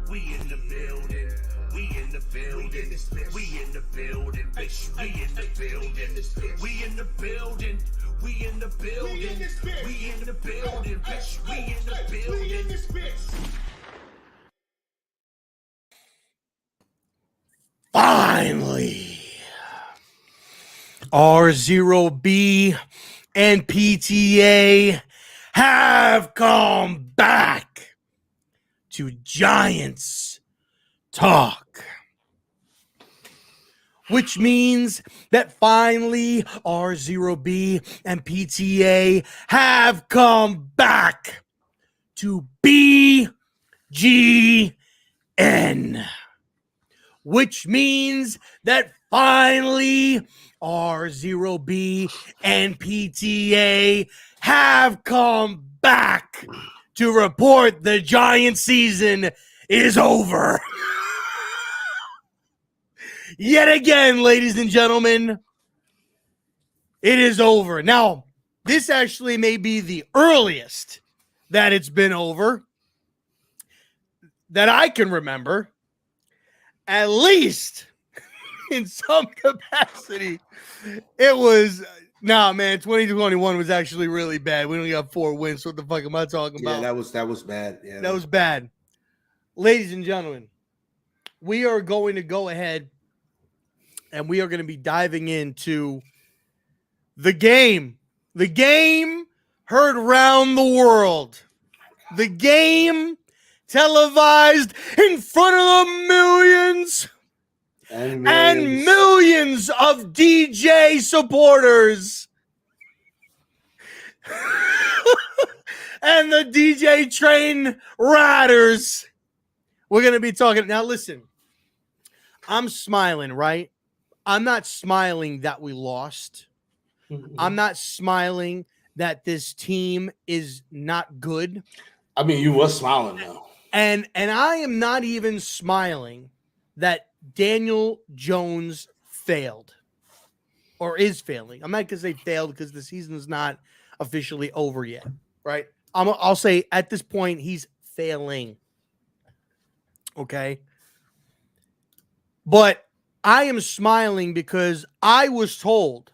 We in the building. We in the building. We in the building, bitch. We in the building. We in the building. We in the building. We in the building, bitch. We in the building. Finally, RZeroB and PTA have come back to Giants Talk, which means that finally RZeroB and PTA have come back to BGN, which means that finally RZeroB and PTA have come back to report the Giant season is over. Yet again, ladies and gentlemen, it is over. Now, this actually may be the earliest that it's been over that I can remember, at least in some capacity. It was, nah, man, 2021 was actually really bad. We only got 4 wins. So what the fuck am I talking about? Yeah, that was bad. Yeah, that was bad. Ladies and gentlemen, we are going to go ahead and we are going to be diving into the game heard around the world, the game televised in front of the millions and millions of DJ supporters and the DJ train riders. We're going to be talking. Now, listen, I'm smiling, right? I'm not smiling that we lost. I'm not smiling that this team is not good. I mean, you was smiling though. And I am not even smiling that Daniel Jones failed or is failing. I'm not going to say failed because the season is not officially over yet, right? I'll say at this point he's failing. Okay? But I am smiling because I was told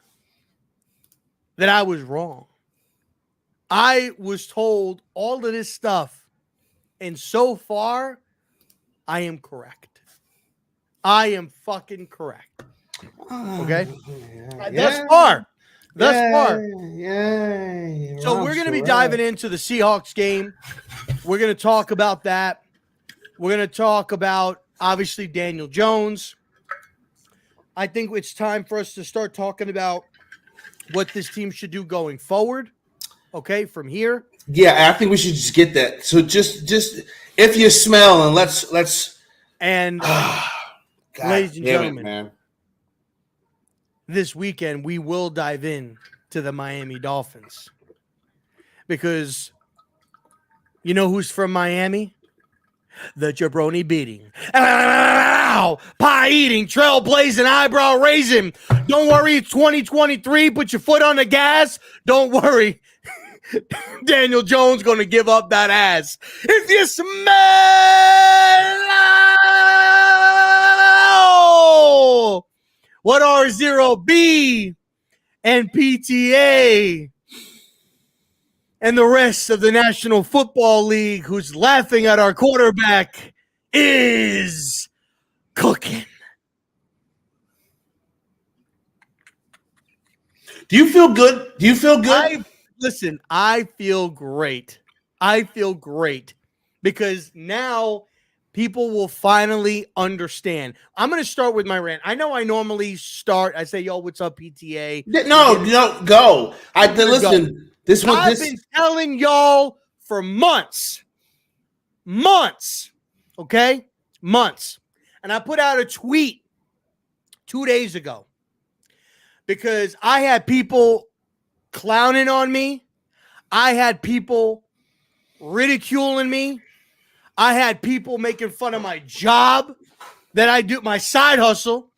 that I was wrong. I was told all of this stuff, and so far, I am correct. I am fucking correct. Okay? Thus far. Yeah. So we're going to be diving into the Seahawks game. We're going to talk about that. We're going to talk about, obviously, Daniel Jones. I think it's time for us to start talking about what this team should do going forward. Okay, from here. Yeah, I think we should just get that. So just if you smell and let's and ladies and gentlemen, man. This weekend we will dive in to the Miami Dolphins because you know who's from Miami? The jabroni beating, pie eating, trailblazing, eyebrow raising. Don't worry, it's 2023. Put your foot on the gas. Don't worry. Daniel Jones going to give up that ass. If you smell what RZeroB and PTA and the rest of the National Football League who's laughing at our quarterback is cooking. Do you feel good? Listen, I feel great. I feel great because now people will finally understand. I'm going to start with my rant. I know I normally start. I say, yo, what's up, PTA? No, go. Listen. I've been telling y'all for months, okay? Months. And I put out a tweet 2 days ago because I had people clowning on me. I had people ridiculing me. I had people making fun of my job that I do, my side hustle,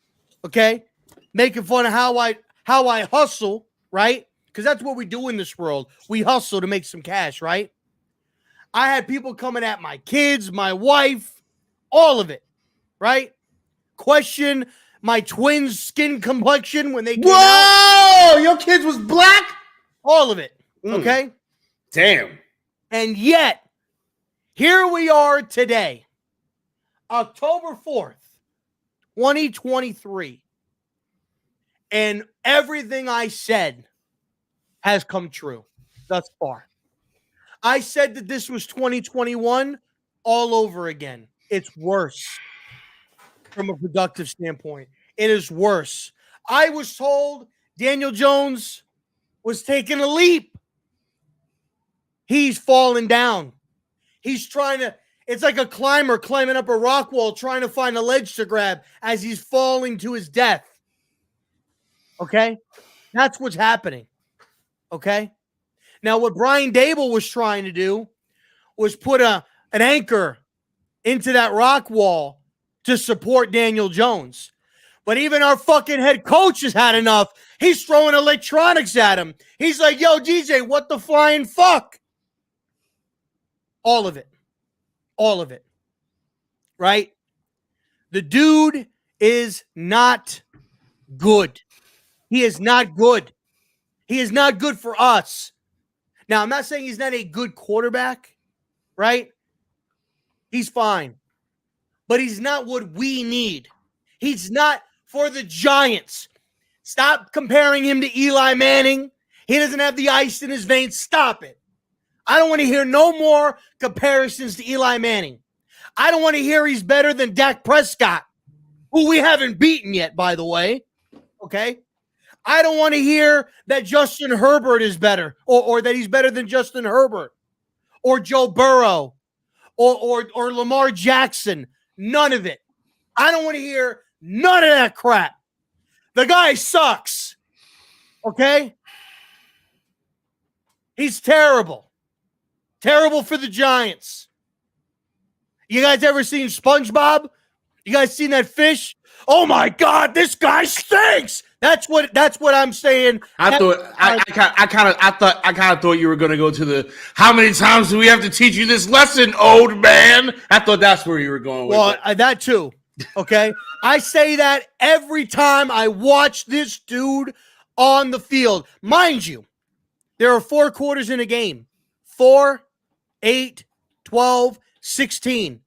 okay? Making fun of how I hustle, right? Because that's what we do in this world. We hustle to make some cash, right? I had people coming at my kids, my wife, all of it, right? Question my twins' skin complexion when they came out. Whoa! Your kids was black? All of it, okay? Damn. And yet, here we are today, October 4th, 2023, and everything I said has come true thus far. I said that this was 2021 all over again. It's worse from a productive standpoint. It is worse. I was told Daniel Jones was taking a leap. He's falling down. He's trying to, it's like a climber climbing up a rock wall, trying to find a ledge to grab as he's falling to his death. Okay? That's what's happening. Okay? Now, what Brian Dable was trying to do was put an anchor into that rock wall to support Daniel Jones. But even our fucking head coach has had enough. He's throwing electronics at him. He's like, yo, DJ, what the flying fuck? All of it. All of it. Right? The dude is not good. He is not good. He is not good for us. Now, I'm not saying he's not a good quarterback, right? He's fine. But he's not what we need. He's not for the Giants. Stop comparing him to Eli Manning. He doesn't have the ice in his veins. Stop it. I don't want to hear no more comparisons to Eli Manning. I don't want to hear he's better than Dak Prescott, who we haven't beaten yet, by the way. Okay? I don't want to hear that Justin Herbert is better or that he's better than Justin Herbert or Joe Burrow or Lamar Jackson. None of it. I don't want to hear none of that crap. The guy sucks. Okay? He's terrible. Terrible for the Giants. You guys ever seen SpongeBob? You guys seen that fish? Oh my God, this guy stinks. That's what I'm saying. I kind of thought you were going to go to the how many times do we have to teach you this lesson, old man? I thought that's where you were going with it. Well, that too. Okay? I say that every time I watch this dude on the field. Mind you, there are 4 quarters in a game. 4, 8, 12, 16.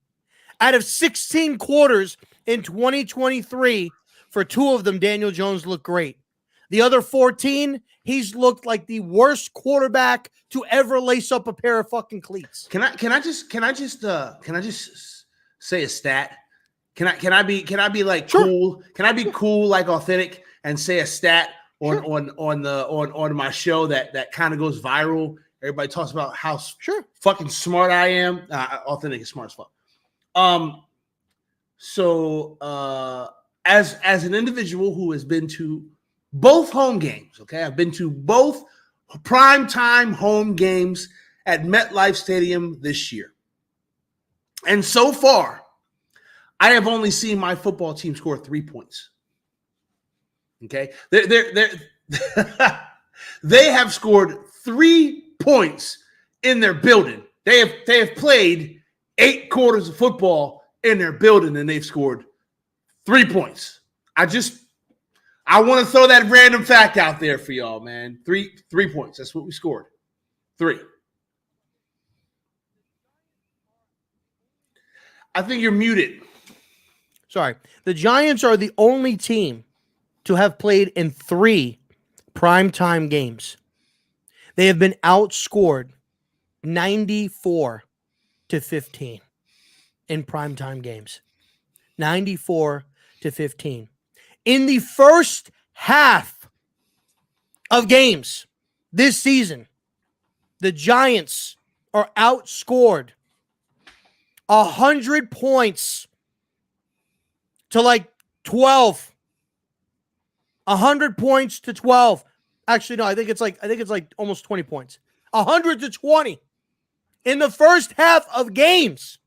Out of 16 quarters in 2023, for 2 of them, Daniel Jones looked great. The other 14, he's looked like the worst quarterback to ever lace up a pair of fucking cleats. Can I just say a stat? Can I be like Sure. cool? Can I be cool like authentic and say a stat on my show that kind of goes viral? Everybody talks about how fucking smart I am. Authentic is smart as fuck. As an individual who has been to both home games, okay, I've been to both primetime home games at MetLife Stadium this year. And so far, I have only seen my football team score 3 points. Okay? They have scored 3 points in their building. They have played 8 quarters of football in their building, and they've scored 3 points. I want to throw that random fact out there for y'all, man. 3 points. That's what we scored. 3. I think you're muted. Sorry. The Giants are the only team to have played in 3 primetime games. They have been outscored 94-15 in primetime games. 94-15. In the first half of games this season, the Giants are outscored 100 points to like 12. 100 points to 12. Actually, no, I think it's like almost 20 points. 100 to 20 in the first half of games.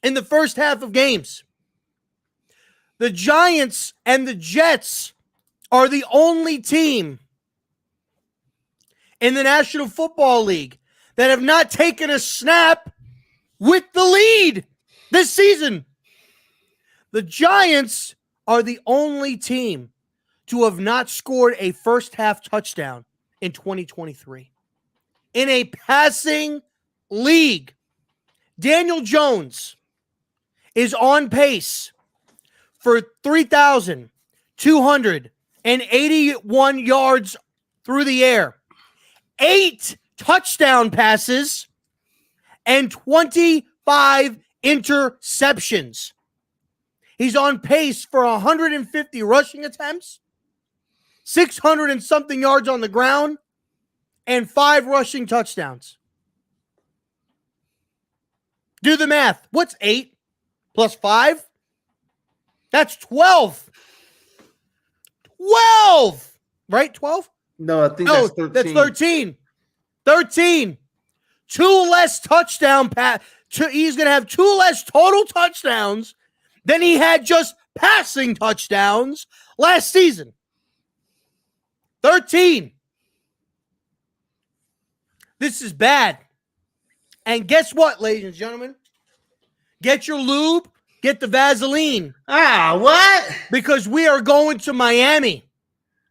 In the first half of games. The Giants and the Jets are the only team in the National Football League that have not taken a snap with the lead this season. The Giants are the only team to have not scored a first half touchdown in 2023. In a passing league, Daniel Jones is on pace for 3,281 yards through the air, 8 touchdown passes, and 25 interceptions. He's on pace for 150 rushing attempts, 600 and something yards on the ground, and 5 rushing touchdowns. Do the math. What's 8 plus 5? That's 12. 12! Right? 12? No, I think No, that's 13. that's 13. 13. 2 less touchdown pass. He's going to have 2 less total touchdowns than he had just passing touchdowns last season. 13. This is bad. And guess what, ladies and gentlemen? Get your lube, get the Vaseline. Ah, what? Because we are going to Miami.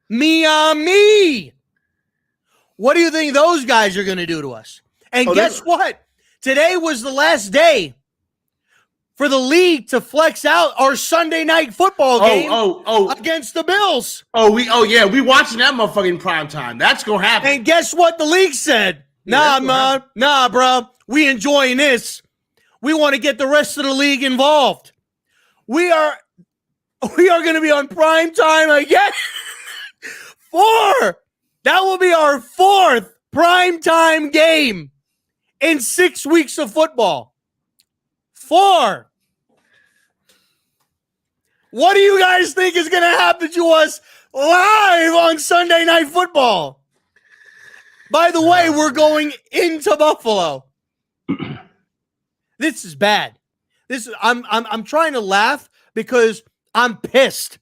Miami. What do you think those guys are going to do to us? And guess what? Today was the last day for the league to flex out our Sunday night football game against the Bills. We watching that motherfucking prime time. That's gonna happen. And guess what the league said? Nah, bro. We enjoying this. We want to get the rest of the league involved. We are going to be on prime time again. 4. That will be our 4th prime time game in 6 weeks of football. 4. What do you guys think is going to happen to us live on Sunday Night Football? By the way, we're going into Buffalo. This is bad. I'm trying to laugh because I'm pissed.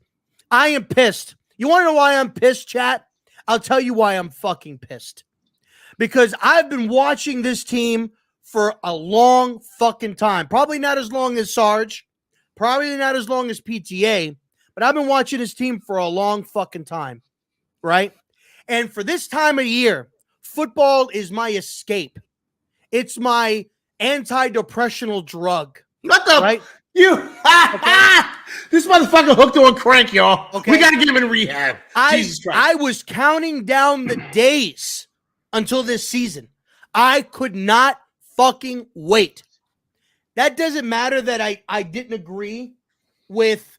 I am pissed. You want to know why I'm pissed, chat? I'll tell you why I'm fucking pissed. Because I've been watching this team for a long fucking time. Probably not as long as Sarge. Probably not as long as PTA. But I've been watching this team for a long fucking time. Right? And for this time of year, football is my escape. It's my antidepressal drug. What the? Right? This motherfucker hooked on crank, y'all. Okay. We got to get him in rehab. Jesus Christ. I was counting down the days until this season. I could not fucking wait. That doesn't matter that I didn't agree with,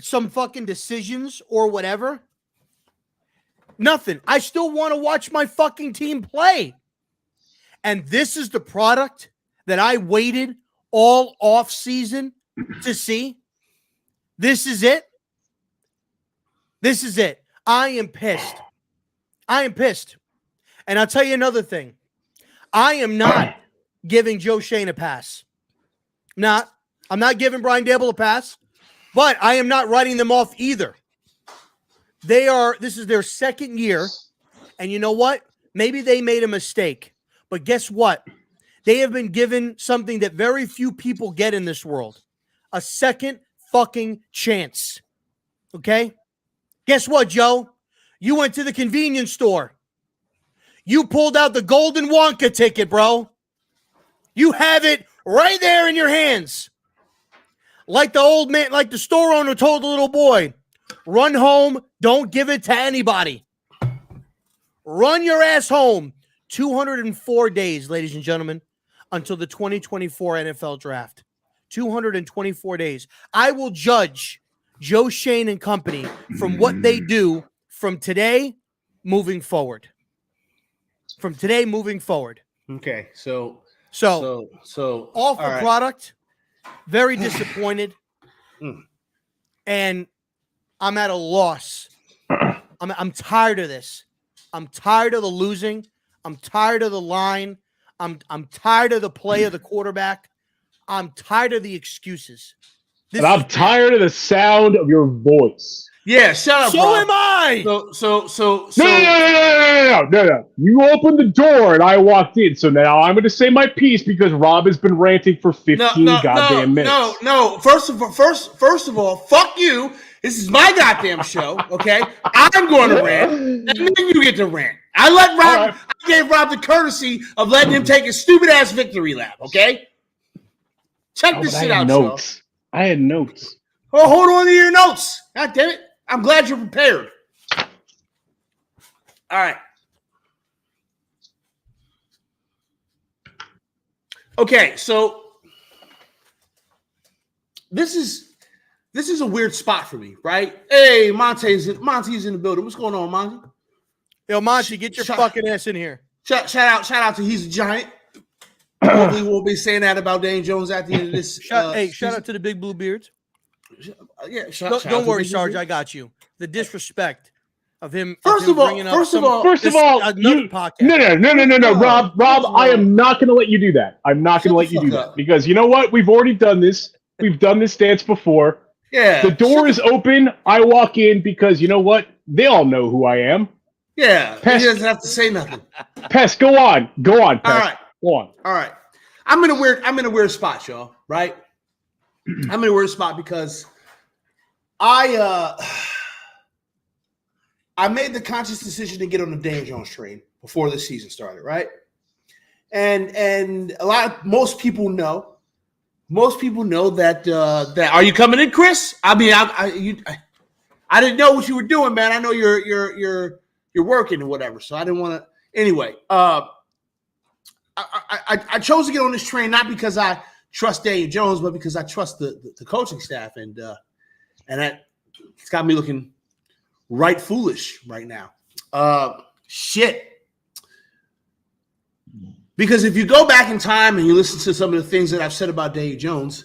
some fucking decisions or whatever. Nothing. I still want to watch my fucking team play. And this is the product that I waited all off season to see. This is it. This is it. I am pissed. I am pissed. And I'll tell you another thing. I am not giving Joe Shane a pass. I'm not giving Brian Dable a pass, but I am not writing them off either. This is their second year. And you know what? Maybe they made a mistake. But guess what? They have been given something that very few people get in this world. A second fucking chance. Okay? Guess what, Joe? You went to the convenience store. You pulled out the Golden Wonka ticket, bro. You have it right there in your hands. Like the old man, like the store owner told the little boy, run home, don't give it to anybody. Run your ass home. 204 days, ladies and gentlemen, until the 2024 NFL Draft. 224 days. I will judge Joe Shane and company from what they do from today moving forward. From today moving forward. Okay, so awful product. Very disappointed. And I'm at a loss. I'm tired of this. I'm tired of the losing. I'm tired of the line. I'm tired of the play of the quarterback. I'm tired of the excuses. And I'm tired of the sound of your voice. Yeah, shut up. So Rob. am I. No. You opened the door and I walked in. So now I'm going to say my piece because Rob has been ranting for 15 goddamn minutes. No. First of all, fuck you. This is my goddamn show. Okay, I'm going to rant, and then you get to rant. I gave Rob the courtesy of letting him take his stupid ass victory lap. Okay, check this shit out, y'all. I had notes. Oh, hold on to your notes. God damn it. I'm glad you're prepared. All right. Okay, so this is a weird spot for me, right? Hey, Monty's in the building. What's going on, Monty? Yo, Monty, get your fucking ass in here. Shout out to He's a Giant. Hopefully we'll be saying that about Daniel Jones at the end of this. Shout out to the Big Blue Beards. Yeah, don't worry, Sarge. I got you. The disrespect of him. First of all, no, Rob, I am not going to let you do that. I'm not going to let you do that because you know what? We've already done this. We've done this dance before. Yeah. The door is open. I walk in because you know what? They all know who I am. Yeah. Pest, he doesn't have to say nothing. Pest, go on, Pest. All right. Go on. All right. I'm in a weird spot, y'all. Right. I'm in a weird spot because I made the conscious decision to get on the Daniel Jones train before the season started, right? And most people know that are you coming in, Chris? I mean, I didn't know what you were doing, man. I know you're working or whatever, so I didn't want to. Anyway, I chose to get on this train not because I trust Daniel Jones, but because I trust the coaching staff, and that it's got me looking right foolish right now. Shit. Because if you go back in time and you listen to some of the things that I've said about Daniel Jones,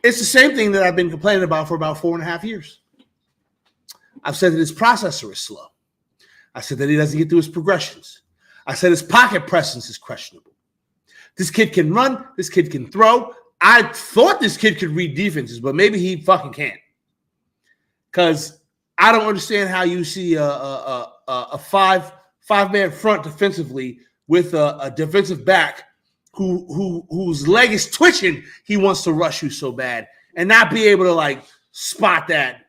it's the same thing that I've been complaining about for about 4.5 years. I've said that his processor is slow. I said that he doesn't get through his progressions. I said his pocket presence is questionable. This kid can run. This kid can throw. I thought this kid could read defenses, but maybe he fucking can't. Because I don't understand how you see a five-man front defensively with a defensive back whose leg is twitching. He wants to rush you so bad and not be able to like spot that,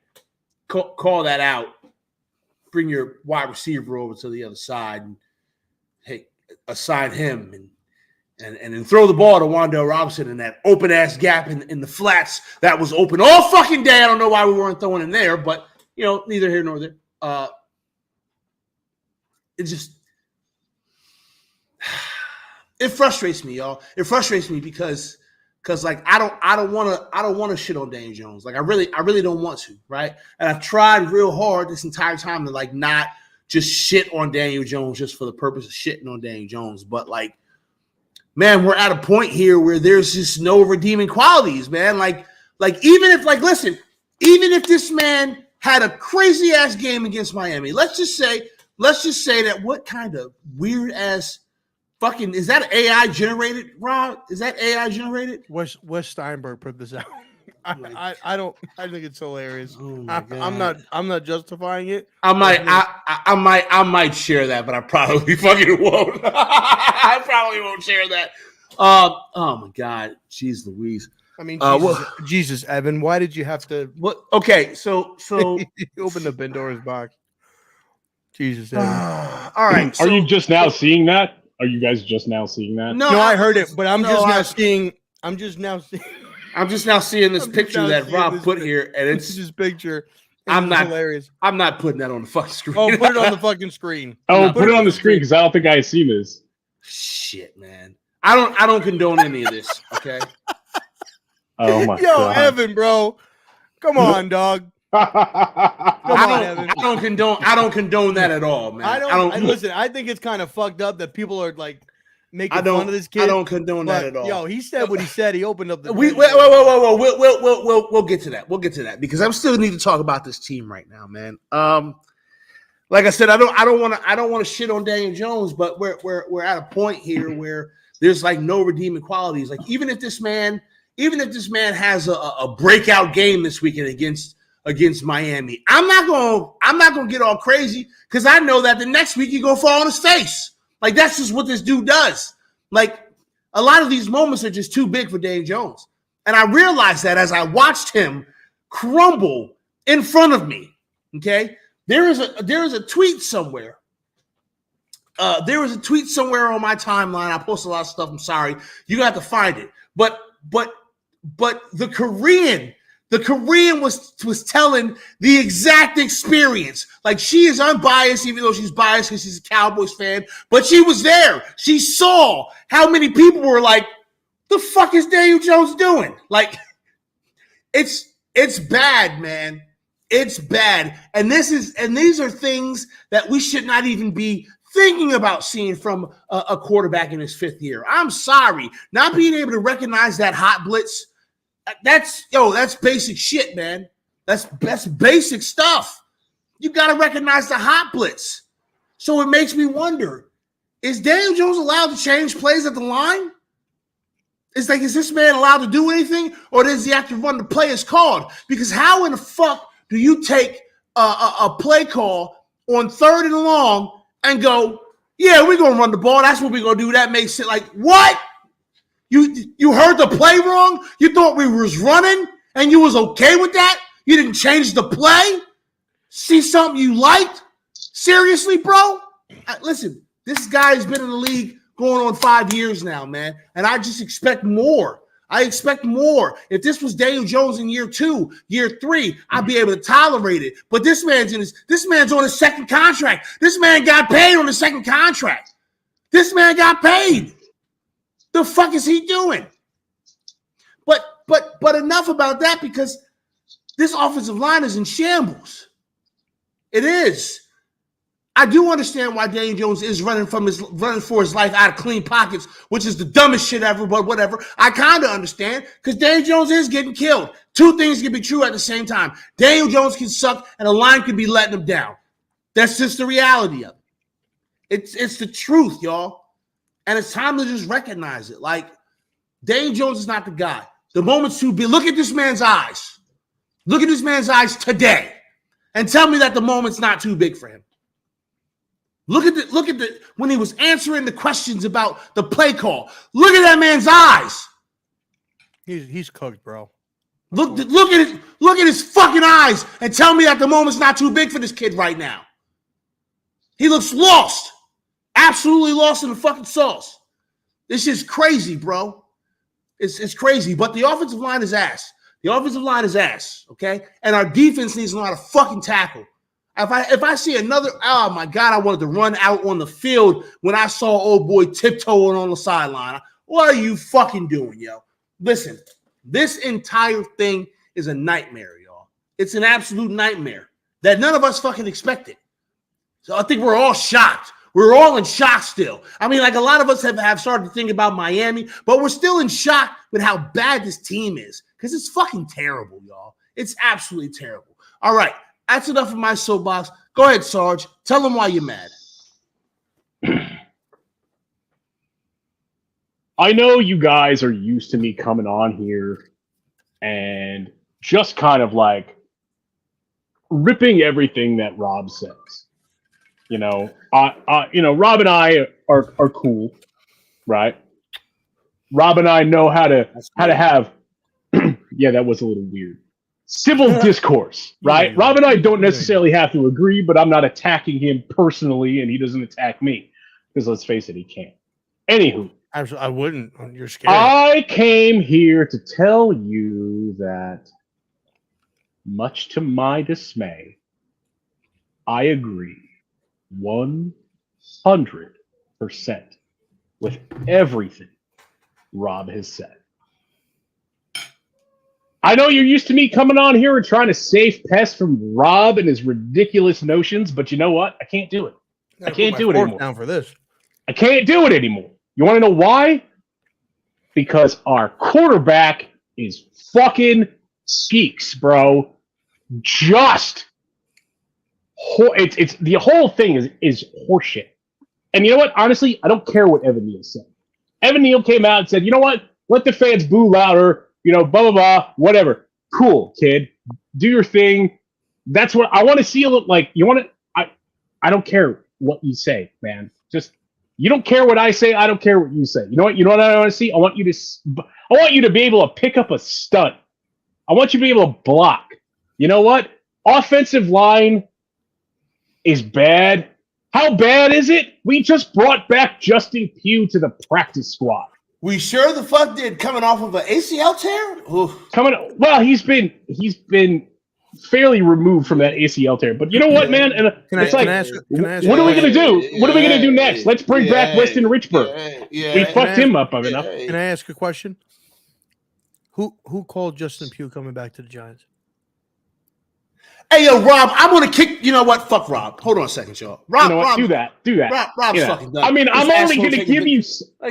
call that out, bring your wide receiver over to the other side and hey, assign him and then throw the ball to Wan'Dale Robinson in that open ass gap in the flats that was open all fucking day. I don't know why we weren't throwing him there, but you know, neither here nor there. It frustrates me, y'all. It frustrates me because like I don't want to shit on Daniel Jones. Like I really don't want to, right? And I've tried real hard this entire time to like not just shit on Daniel Jones just for the purpose of shitting on Daniel Jones. But like, man, we're at a point here where there's just no redeeming qualities, man. Like even if this man had a crazy ass game against Miami, let's just say that what kind of weird ass fucking is that AI generated, Rob? Is that AI generated? Wes Steinberg put this out. I think it's hilarious. Oh I'm not justifying it. I might share that, but I probably fucking won't. I probably won't share that. Oh my God, jeez Louise. I mean, Jesus, Evan, why did you have to? What? Okay, so open the Pandora's box. Jesus, Evan. All right. Are you just now seeing that? Are you guys just now seeing that? No, I heard it, but I'm just now seeing this picture that Rob put here, and it's his picture. I'm not hilarious. I'm not putting that on the fucking screen. Oh, put it on the fucking screen. Oh, put it on the screen because I don't think I've seen this. Shit, man. I don't condone any of this. Okay. Oh my God. Evan, bro, come on, dog. I don't condone that at all, man. I don't listen. I think it's kind of fucked up that people are like making fun of this kid. I don't condone that at all. Yo, he said what he said. He opened up the. We'll get to that. We'll get to that because I still need to talk about this team right now, man. Like I said, I don't want to shit on Daniel Jones, but we're at a point here where there's like no redeeming qualities. Like even if this man has a breakout game this weekend against against Miami. I'm not gonna get all crazy because I know that the next week he's gonna fall on his face. Like, that's just what this dude does. Like, a lot of these moments are just too big for Daniel Jones. And I realized that as I watched him crumble in front of me. Okay, there is a tweet somewhere. There was a tweet somewhere on my timeline. I post a lot of stuff. I'm sorry, you got to find it. But the Korean was telling the exact experience. Like, she is unbiased, even though she's biased because she's a Cowboys fan. But she was there. She saw how many people were like, "The fuck is Daniel Jones doing?" Like, it's bad, man. It's bad. And these are things that we should not even be thinking about seeing from a quarterback in his 5th year. I'm sorry. Not being able to recognize that hot blitz, that's basic shit, man. That's basic stuff. You got to recognize the hot blitz. So it makes me wonder, is Daniel Jones allowed to change plays at the line? It's like, is this man allowed to do anything, or does he have to run the play as called? Because how in the fuck do you take a play call on 3rd and long and go, yeah, we're going to run the ball. That's what we're going to do. That makes it like, what? You heard the play wrong? You thought we was running and you was okay with that? You didn't change the play? See something you liked? Seriously, bro? Listen, this guy has been in the league going on 5 years now, man. And I just expect more. I expect more. If this was Daniel Jones in year 2, year 3, I'd be able to tolerate it. But this man's on his 2nd contract. This man got paid on the 2nd contract. This man got paid. The fuck is he doing? But enough about that, because this offensive line is in shambles. It is. I do understand why Daniel Jones is running for his life out of clean pockets, which is the dumbest shit ever, but whatever. I kind of understand, because Daniel Jones is getting killed. Two things can be true at the same time. Daniel Jones can suck, and the line can be letting him down. That's just the reality of it. It's the truth, y'all. And it's time to just recognize it. Like, Daniel Jones is not the guy. The moment's too big. Look at this man's eyes. Look at this man's eyes today, and tell me that the moment's not too big for him. Look at the when he was answering the questions about the play call. Look at that man's eyes. He's cooked, bro. Look at his fucking eyes and tell me that the moment's not too big for this kid right now. He looks lost. Absolutely lost in the fucking sauce. This is crazy, bro. It's crazy. But the offensive line is ass. The offensive line is ass, okay? And our defense needs a lot of fucking tackle. If I see another, oh my God, I wanted to run out on the field when I saw old boy tiptoeing on the sideline. What are you fucking doing, yo? Listen, this entire thing is a nightmare, y'all. It's an absolute nightmare that none of us fucking expected. So I think we're all shocked. We're all in shock still. I mean, like, a lot of us have started to think about Miami, but we're still in shock with how bad this team is, because it's fucking terrible, y'all. It's absolutely terrible. All right. That's enough of my soapbox. Go ahead, Sarge. Tell them why you're mad. I know you guys are used to me coming on here and just kind of like ripping everything that Rob says. You know, Rob and I are cool, right? Rob and I know how to have. Yeah, that was a little weird. Civil discourse, right? Yeah. Rob and I don't necessarily have to agree, but I'm not attacking him personally, and he doesn't attack me, because let's face it, he can't. Anywho, I wouldn't. You're scared. I came here to tell you that, much to my dismay, I agree 100% with everything Rob has said. I know you're used to me coming on here and trying to save Pest from Rob and his ridiculous notions, but you know what? I can't do it. I can't do it anymore. Down for this. I can't do it anymore. You want to know why? Because our quarterback is fucking skeeks, bro. Just it's the whole thing is horseshit. And you know what? Honestly, I don't care what Evan Neal said. Evan Neal came out and said, you know what? Let the fans boo louder. You know, blah, blah, blah, whatever. Cool, kid. do your thing. That's what I want to see. Like you want to. I don't care what you say, man. Just you don't care what I say. I don't care what you say. You know what? You know what I want to see. I want you to be able to pick up a stunt. I want you to be able to block. You know what? Offensive line is bad. How bad is it? We just brought back Justin Pugh to the practice squad. We sure the fuck did, coming off of an ACL tear? Oof. Well, he's been fairly removed from that ACL tear. But you know what, man? And what are we gonna do? What are we gonna do next? Let's bring back Weston Richburg. We fucked him up enough. Can I ask a question? Who called Justin Pugh coming back to the Giants? Hey, yo, Rob, I'm going to kick. You know what? Fuck Rob. Hold on a second, y'all. Rob, you know Rob, do that. Rob's fucking done. I mean, I'm only going to give you.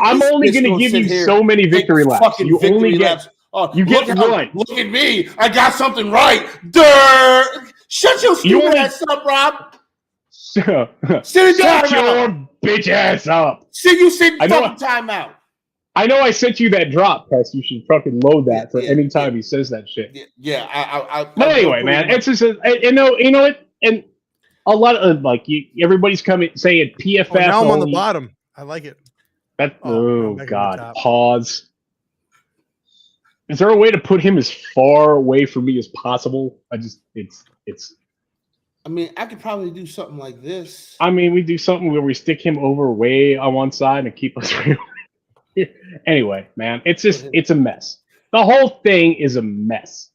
I'm only going to give you so many victory laps. You only get. You get one. Look at me. I got something right. Durr. Shut your stupid ass up, Rob. Sit your bitch ass up. You sit fucking timeout. I know I sent you that drop, Pest. You should fucking load that for any time he says that shit. But anyway, man, it's just you know what, and a lot of everybody's coming saying PFF. Now I'm on the bottom. I like it. God, pause. Is there a way to put him as far away from me as possible? It's. I mean, I could probably do something like this. I mean, we do something where we stick him over way on one side and keep us. Anyway, man, it's a mess. The whole thing is a mess.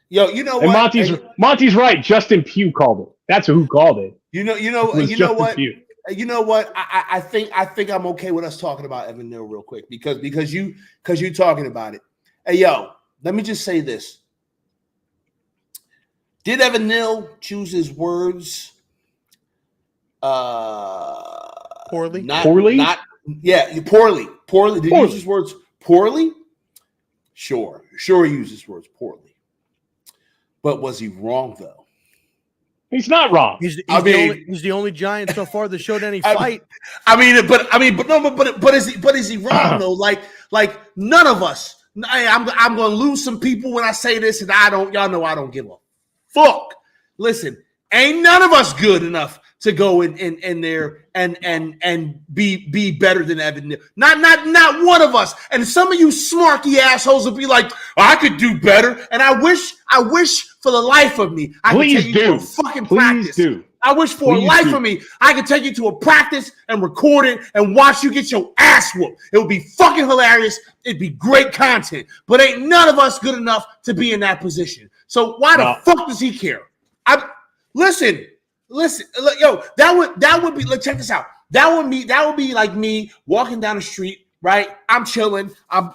Yo, you know and what? Monty's right. Justin Pugh called it. That's who called it. You know what? Pugh. You know what? I think I'm okay with us talking about Evan Neal real quick because you talking about it. Hey, yo, let me just say this. Did Evan Neal choose his words poorly? Poorly? Poorly. Did he use his words poorly? Sure, he used his words poorly. But was he wrong though? He's not wrong. He's the only Giant so far that showed any fight. But is he wrong though? Like none of us. I'm gonna lose some people when I say this, and y'all know I don't give a fuck. Listen, ain't none of us good enough to go in there and be better than Evan Neal. Not one of us. And some of you smarky assholes will be like, I could do better. And I wish for the life of me I could take you to a fucking practice. I wish for a life of me I could take you to a practice and record it and watch you get your ass whooped. It would be fucking hilarious. It'd be great content. But ain't none of us good enough to be in that position. So why the fuck does he care? Listen, yo, that would be. Check this out. That would be like me walking down the street, right? I'm chilling. I'm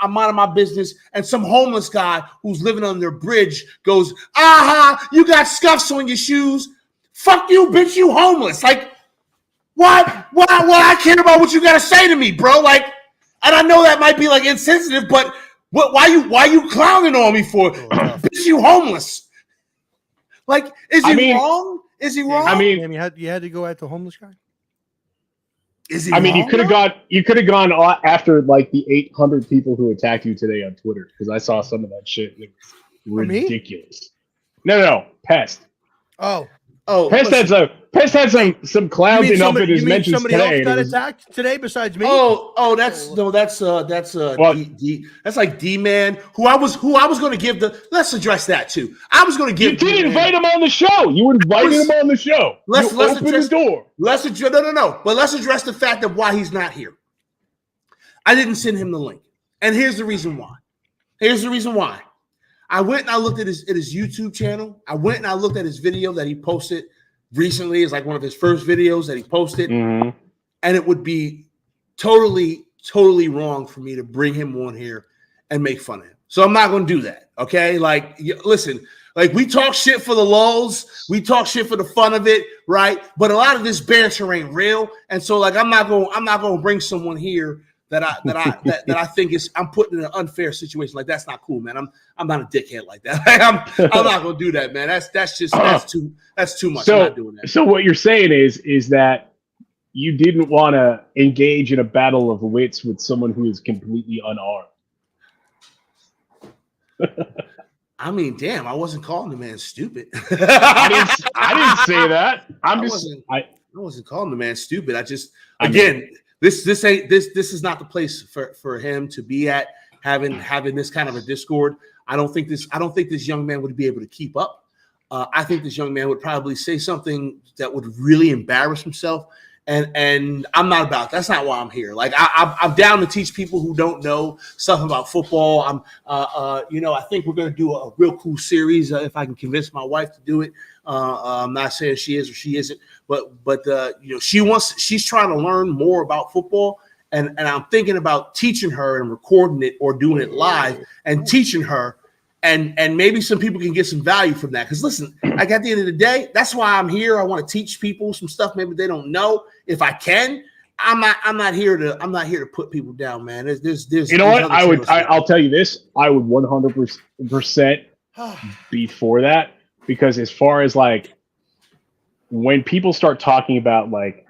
minding my business, and some homeless guy who's living under a bridge goes, "Aha! You got scuffs on your shoes. Fuck you, bitch. You homeless. Like, what? I care about what you gotta say to me, bro. Like, and I know that might be like insensitive, but why you clowning on me for? Bitch, you homeless." Like, is he wrong? Is he wrong? I mean, you had to go at the homeless guy. Is he? I mean, you could have gone after like the 800 people who attacked you today on Twitter because I saw some of that shit. And it was ridiculous. No, Pest. Oh, Pest had some clowns in his mentions somebody today. Else got attacked today besides me. That's like D-Man, who I was going to give the. Let's address that too. I was going to give. You did invite him on the show. You invited him on the show. Let's open the door. No. But let's address the fact of why he's not here. I didn't send him the link, and here's the reason why. I went and I looked at his YouTube channel. I went and I looked at his video that he posted recently. It's like one of his first videos that he posted. Mm-hmm. And it would be totally wrong for me to bring him on here and make fun of him. So I'm not going to do that. Okay. Like, listen, like we talk shit for the lulls. We talk shit for the fun of it. Right. But a lot of this banter ain't real. And so like, I'm not going to bring someone here that I think I'm putting in an unfair situation. Like, that's not cool, man. I'm not a dickhead like that. I'm not gonna do that, man. That's too much. So, I'm not doing that. So what you're saying is that you didn't want to engage in a battle of wits with someone who is completely unarmed. I mean, damn, I wasn't calling the man stupid. I didn't say that. I wasn't calling the man stupid. This is not the place for him to be at, having this kind of a discord. I don't think this young man would be able to keep up. I think this young man would probably say something that would really embarrass himself. And I'm not about, that's not why I'm here. Like I'm down to teach people who don't know stuff about football. I think we're going to do a real cool series if I can convince my wife to do it. I'm not saying she is or she isn't, but she's trying to learn more about football. And I'm thinking about teaching her and recording it or doing it live and teaching her. And maybe some people can get some value from that. Because listen, like at the end of the day, that's why I'm here. I want to teach people some stuff maybe they don't know. If I can, I'm not here to put people down, man. There's you know what? I'll tell you this. I would 100% be for that, because as far as like when people start talking about like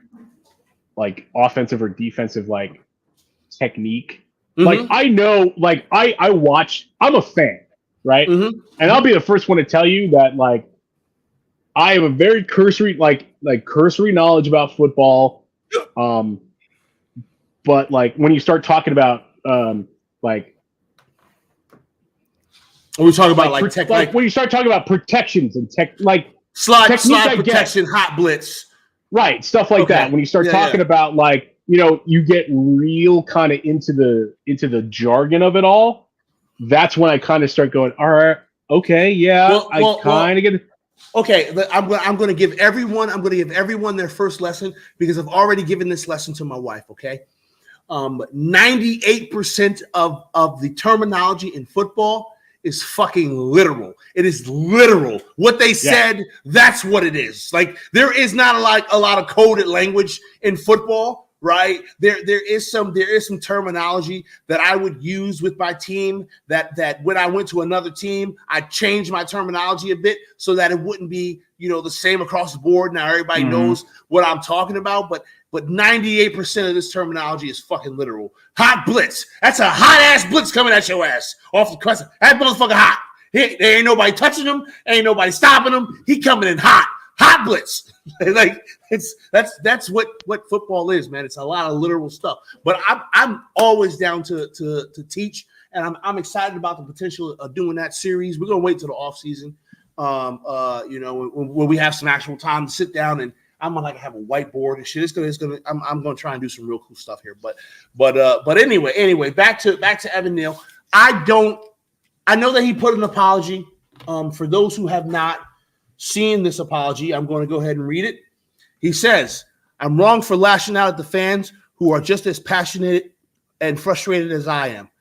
offensive or defensive like technique, like I know, like I watch. I'm a fan. Right. And I'll be the first one to tell you that, like, I have a very cursory knowledge about football. But like when you start talking about when you start talking about protections and slide protection, hot blitz, right, stuff like that. When you start talking about you get real kind of into the jargon of it all. That's when I kind of start going, all right, okay, yeah, I kind of get it. Okay, I'm going to give everyone their first lesson, because I've already given this lesson to my wife. Okay, 98% of the terminology in football is fucking literal. It is literal. What they said, that's what it is. Like there is not a lot of coded language in football. Right, there is some terminology that I would use with my team that when I went to another team, I changed my terminology a bit so that it wouldn't be the same across the board. Now everybody knows what I'm talking about, but 98% of this terminology is fucking literal. Hot blitz. That's a hot ass blitz coming at your ass off the crest. That motherfucker hot. There ain't nobody touching him. Ain't nobody stopping him. He coming in hot. Hot blitz. Like that's what football is, man. It's a lot of literal stuff. But I'm always down to teach, and I'm excited about the potential of doing that series. We're gonna wait till the off season, when we have some actual time to sit down, and I'm gonna have a whiteboard and shit. I'm gonna try and do some real cool stuff here. But anyway, back to Evan Neal. I know that he put an apology. For those who have not seen this apology, I'm going to go ahead and read it. He says, "I'm wrong for lashing out at the fans who are just as passionate and frustrated as I am.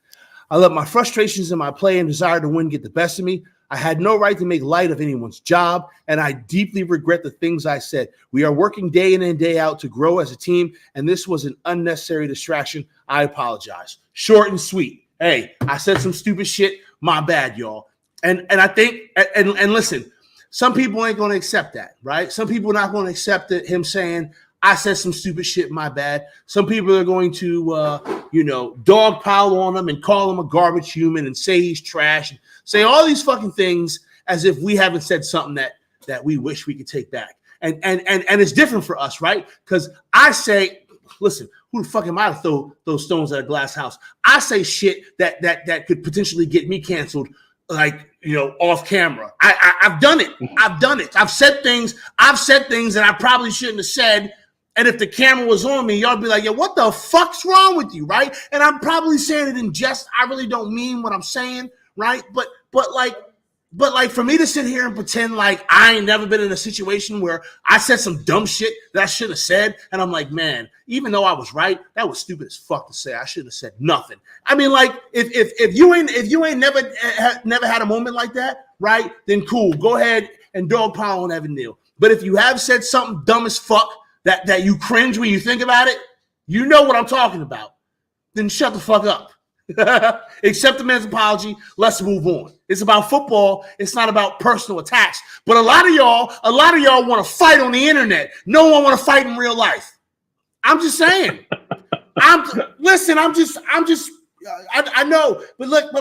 I let my frustrations and my play and desire to win get the best of me. I had no right to make light of anyone's job, and I deeply regret the things I said. We are working day in and day out to grow as a team, and this was an unnecessary distraction. I apologize." Short and sweet. Hey, I said some stupid shit. My bad, y'all. And I think, and listen, some people ain't going to accept that, right? Some people are not going to accept him saying, I said some stupid shit, my bad. Some people are going to, dogpile on him and call him a garbage human and say he's trash and say all these fucking things as if we haven't said something that we wish we could take back. And it's different for us, right? Because I say, listen, who the fuck am I to throw those stones at a glass house? I say shit that could potentially get me canceled, off camera. I've done it. I've said things that I probably shouldn't have said. And if the camera was on me, y'all be like, yo, what the fuck's wrong with you, right? And I'm probably saying it in jest. I really don't mean what I'm saying, right? But for me to sit here and pretend like I ain't never been in a situation where I said some dumb shit that I should have said, and I'm like, man, even though I was right, that was stupid as fuck to say. I should have said nothing. I mean, like, if you ain't never had a moment like that, right? Then cool, go ahead and dogpile on Evan Neal. But if you have said something dumb as fuck that you cringe when you think about it, you know what I'm talking about. Then shut the fuck up. Accept the man's apology. Let's move on. It's about football. It's not about personal attacks. But a lot of y'all want to fight on the internet. No one want to fight in real life. I'm just saying. I'm just I know, but look,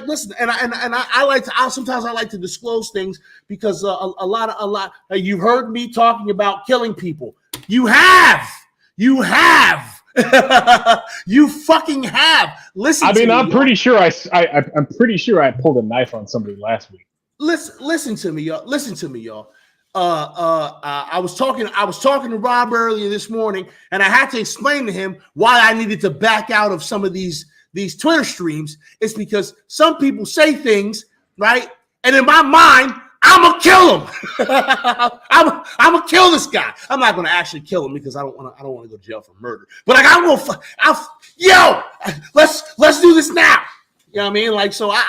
listen, and I like to. Sometimes I like to disclose things because a lot. You've heard me talking about killing people. You have, you fucking have. Listen. I mean, to I'm me, pretty sure I'm pretty sure I pulled a knife on somebody last week. Listen to me, y'all. Listen to me, y'all. I was talking to Rob earlier this morning, and I had to explain to him why I needed to back out of some of these Twitter streams. It's because some people say things, right? And in my mind, I'm gonna kill him. I'm gonna kill this guy. I'm not gonna actually kill him because I don't want to go to jail for murder. But like let's do this now. You know what I mean? Like, so I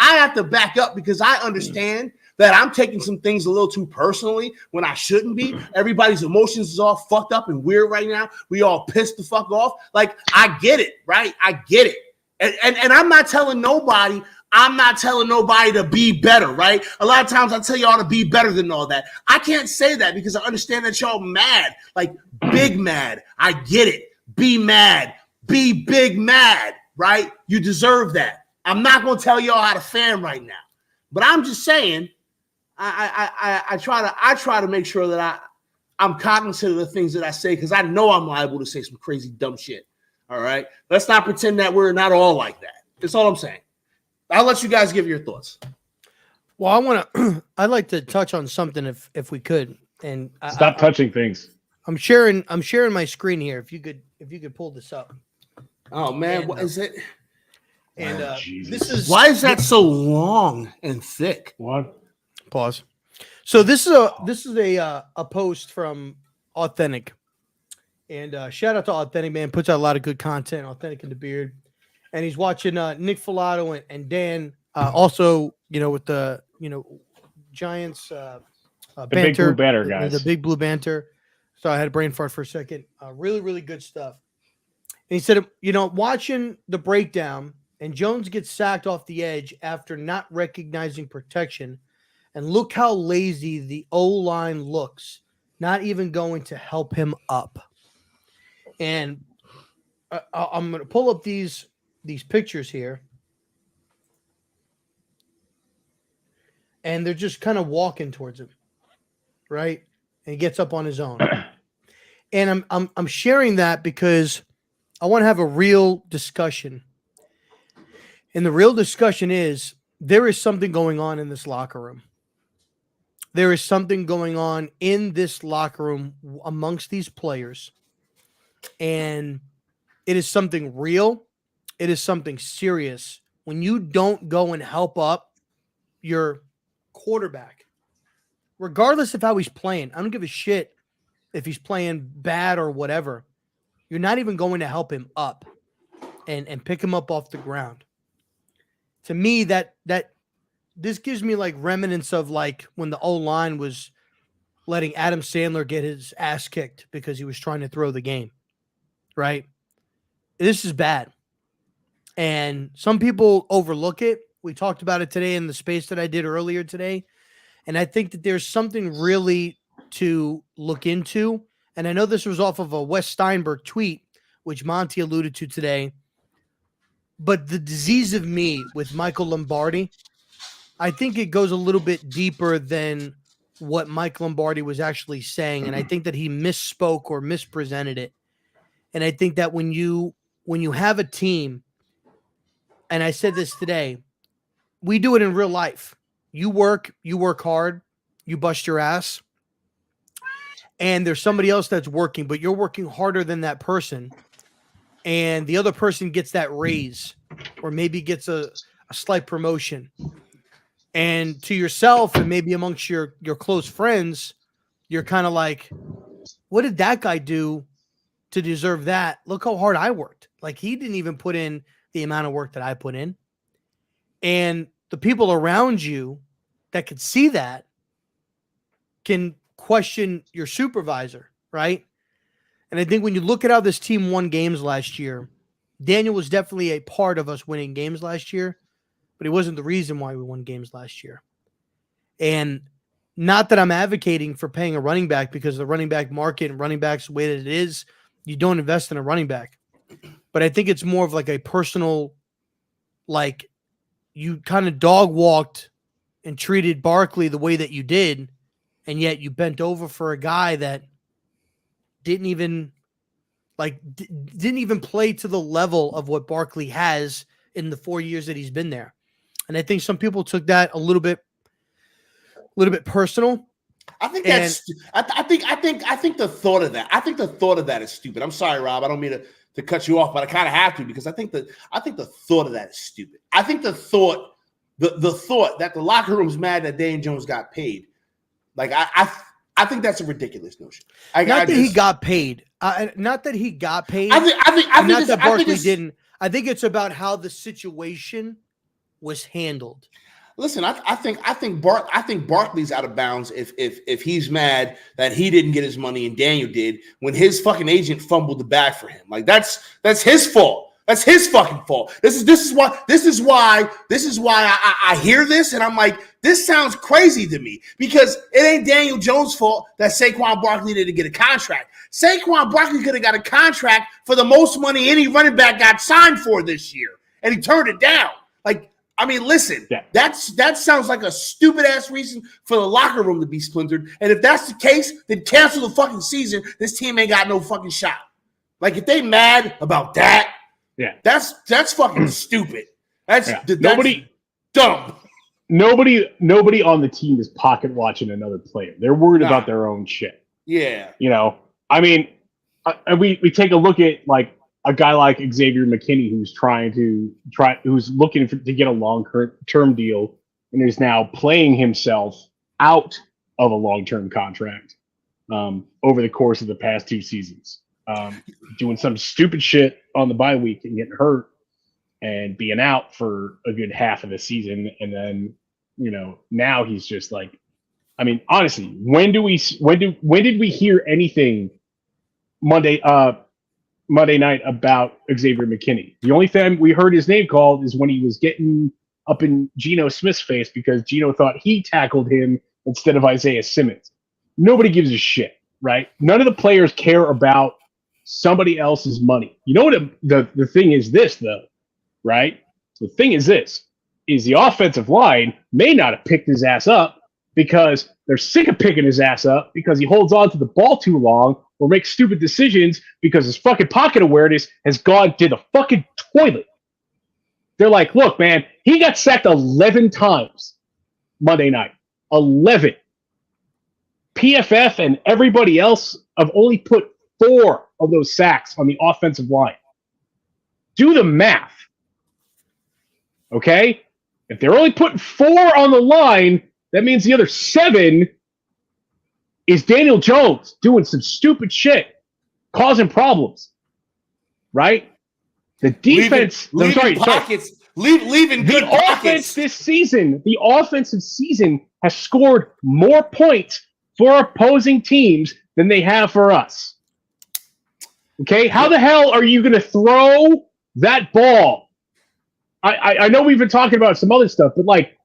have to back up because I understand that I'm taking some things a little too personally when I shouldn't be. Everybody's emotions is all fucked up and weird right now. We all pissed the fuck off. Like, I get it, right? I get it. And I'm not telling nobody to be better, right? A lot of times I tell y'all to be better than all that. I can't say that because I understand that y'all mad, like big mad. I get it. Be mad. Be big mad, right? You deserve that. I'm not going to tell y'all how to fan right now. But I'm just saying, I try to make sure that I'm cognizant of the things that I say because I know I'm liable to say some crazy dumb shit. All right, let's not pretend that we're not all like that. That's all I'm saying. I'll let you guys give your thoughts. Well, I'd like to touch on something if we could. And Stop touching things. I'm sharing my screen here. If you could pull this up. Oh man, and, what is it? And this is why is that so long and thick? What? Pause. So this is a post from Authentic, and shout out to Authentic, man. Puts out a lot of good content. Authentic in the beard, and he's watching Nick Filato and Dan also, with the Giants The banter, big blue banner guys. the big blue banter. So I had a brain fart for a second. Really, really good stuff. And he said, watching the breakdown, and Jones gets sacked off the edge after not recognizing protection. And look how lazy the O-line looks, not even going to help him up. And I'm going to pull up these pictures here. And they're just kind of walking towards him, right? And he gets up on his own. And I'm sharing that because I want to have a real discussion. And the real discussion is there is something going on in this locker room. There is something going on in this locker room amongst these players. And it is something real. It is something serious. When you don't go and help up your quarterback, regardless of how he's playing, I don't give a shit if he's playing bad or whatever. You're not even going to help him up and pick him up off the ground. To me, that this gives me like remnants of like when the O-line was letting Adam Sandler get his ass kicked because he was trying to throw the game, right? This is bad. And some people overlook it. We talked about it today in the space that I did earlier today. And I think that there's something really to look into. And I know this was off of a Wes Steinberg tweet, which Monty alluded to today. But the disease of me with Michael Lombardi, I think it goes a little bit deeper than what Mike Lombardi was actually saying. And I think that he misspoke or mispresented it. And I think that when you have a team, and I said this today, we do it in real life. You work hard, you bust your ass, and there's somebody else that's working, but you're working harder than that person. And the other person gets that raise or maybe gets a slight promotion. And to yourself and maybe amongst your close friends, you're kind of like, what did that guy do to deserve that? Look how hard I worked. Like, he didn't even put in the amount of work that I put in. And the people around you that could see that can question your supervisor, right? And I think when you look at how this team won games last year, Daniel was definitely a part of us winning games last year, but he wasn't the reason why we won games last year. And not that I'm advocating for paying a running back, because the running back market and running backs the way that it is, you don't invest in a running back. but I think it's more of like a personal, like you kind of dog walked and treated Barkley the way that you did, and yet you bent over for a guy that didn't even play to the level of what Barkley has in the 4 years that he's been there. And I think some people took that a little bit personal. I think that's. I think the thought of that. I think the thought of that is stupid. I'm sorry, Rob. I don't mean to cut you off, but I kind of have to because I think the thought of that is stupid. I think the thought that the locker room's mad that Daniel Jones got paid. Like I think that's a ridiculous notion. He got paid. Not that he got paid. I think not that Barkley didn't. I think it's about how the situation was handled. Listen, I think Barkley's out of bounds if he's mad that he didn't get his money and Daniel did when his fucking agent fumbled the bag for him. Like that's his fault. That's his fucking fault. This is why I hear this and I'm like, this sounds crazy to me because it ain't Daniel Jones' fault that Saquon Barkley didn't get a contract. Saquon Barkley could have got a contract for the most money any running back got signed for this year, and he turned it down. Like, I mean, listen, that sounds like a stupid ass reason for the locker room to be splintered. And if that's the case, then cancel the fucking season. This team ain't got no fucking shot. Like, if they mad about that, that's fucking stupid. That's dumb. Nobody on the team is pocket watching another player. They're worried about their own shit. Yeah. You know, I mean, we take a look at like a guy like Xavier McKinney who's looking to get a long-term deal and is now playing himself out of a long-term contract over the course of the past 2 seasons. Doing some stupid shit on the bye week and getting hurt and being out for a good half of the season. And then, you know, now he's just like, I mean, honestly, when did we hear anything Monday night about Xavier McKinney? The only time we heard his name called is when he was getting up in Geno Smith's face because Geno thought he tackled him instead of Isaiah Simmons. Nobody gives a shit, right? None of the players care about somebody else's money. You know what the thing is this, though, right? The thing is this, is the offensive line may not have picked his ass up because they're sick of picking his ass up because he holds on to the ball too long or makes stupid decisions because his fucking pocket awareness has gone to the fucking toilet. They're like, look, man, he got sacked 11 times Monday night. 11. PFF and everybody else have only put 4 of those sacks on the offensive line. Do the math. Okay? If they're only putting 4 on the line, that means the other 7 is Daniel Jones doing some stupid shit, causing problems. Right? The defense, leaving pockets. Leaving good pockets. The offensive season has scored more points for opposing teams than they have for us. Okay, how the hell are you going to throw that ball? I know we've been talking about some other stuff, but like,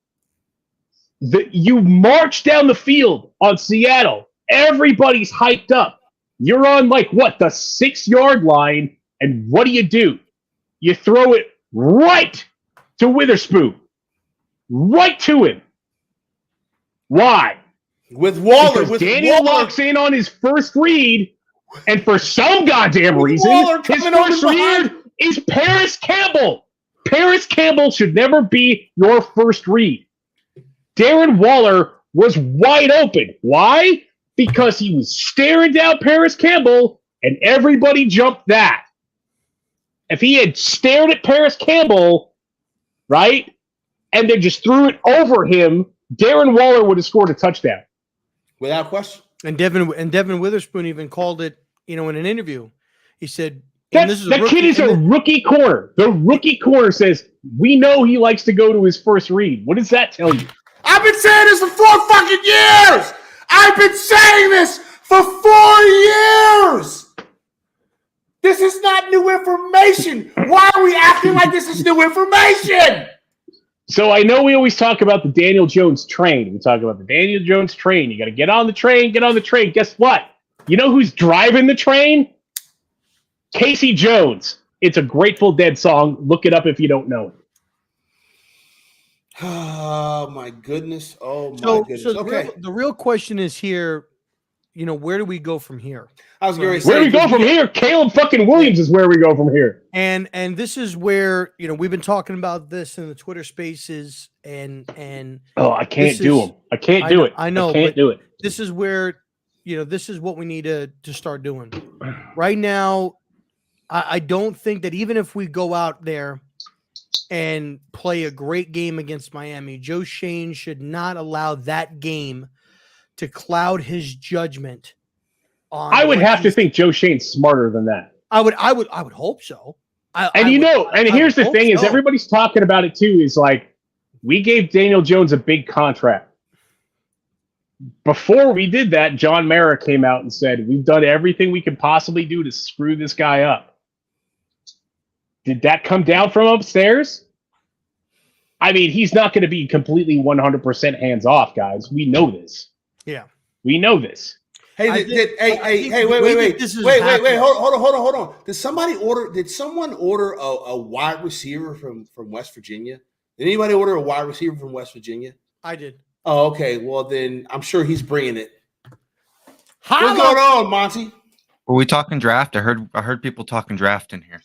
you march down the field on Seattle. Everybody's hyped up. You're on like what, the 6-yard line, and what do? You throw it right to Witherspoon, right to him. Why? With Waller, because Daniel walks in on his first read. And for some goddamn reason, his first read is Paris Campbell. Paris Campbell should never be your first read. Darren Waller was wide open. Why? Because he was staring down Paris Campbell, and everybody jumped that. If he had stared at Paris Campbell, right, and then just threw it over him, Darren Waller would have scored a touchdown. Without question. And Devin Witherspoon even called it, in an interview. He said, that kid is a rookie corner. The rookie corner says, we know he likes to go to his first read. What does that tell you? I've been saying this for 4 fucking years. I've been saying this for 4 years. This is not new information. Why are we acting like this is new information? So I know we always talk about the Daniel Jones train. We talk about the Daniel Jones train. You got to get on the train, Guess what? You know who's driving the train? Casey Jones. It's a Grateful Dead song. Look it up if you don't know it. Oh my goodness! Oh my So goodness! the Okay, the real question is here. Where do we go from here? I was going to Where say do we go from here? Caleb fucking Williams is where we go from here. And this is where we've been talking about this in the Twitter Spaces, and I can't do them. I can't do it. I know, I can't do it. This is where this is what we need to start doing right now. I don't think that even if we go out there and play a great game against Miami, Joe Schoen should not allow that game to cloud his judgment on. I would have to think Joe Schoen's smarter than that. I would hope so. Here's the thing: is everybody's talking about it too. Is like we gave Daniel Jones a big contract. Before we did that, John Mara came out and said, "We've done everything we could possibly do to screw this guy up." Did that come down from upstairs? I mean, he's not going to be completely 100% hands off, guys. We know this. Yeah, we know this. Hey, wait! Hold on. Did someone order a wide receiver from West Virginia? Did anybody order a wide receiver from West Virginia? I did. Oh, okay. Well, then I'm sure he's bringing it. What's going on, Monty? Were we talking draft? I heard people talking draft in here.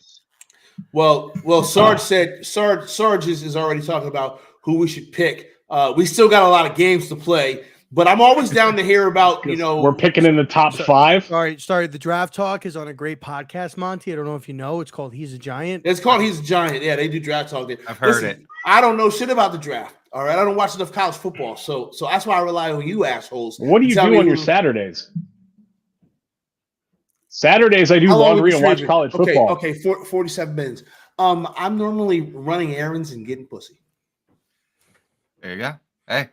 Well, Sarge said Sarge is already talking about who we should pick. We still got a lot of games to play, but I'm always down to hear about we're picking in the top 5. Sorry. The draft talk is on a great podcast, Monty. I don't know if you know. It's called He's a Giant. It's called He's a Giant. Yeah, they do draft talk there. I've heard it. I don't know shit about the draft. All right, I don't watch enough college football, so that's why I rely on you assholes. What do you do on your Saturdays? Saturdays, I do laundry and watch college football. Okay, 47 minutes. I'm normally running errands and getting pussy. There you go. Hey,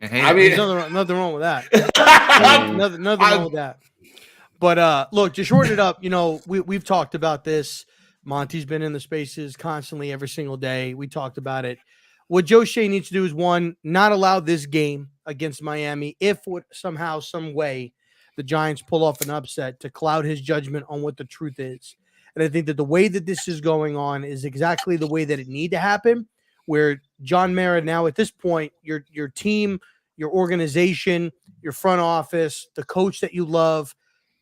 I mean, there's nothing wrong with that. nothing wrong with that. But look, to shorten it up, we've talked about this. Monty's been in the spaces constantly every single day. We talked about it. What Joe Schoen needs to do is, one, not allow this game against Miami, if somehow, some way, the Giants pull off an upset, to cloud his judgment on what the truth is. And I think that the way that this is going on is exactly the way that it need to happen, where John Mara now at this point, your team, your organization, your front office, the coach that you love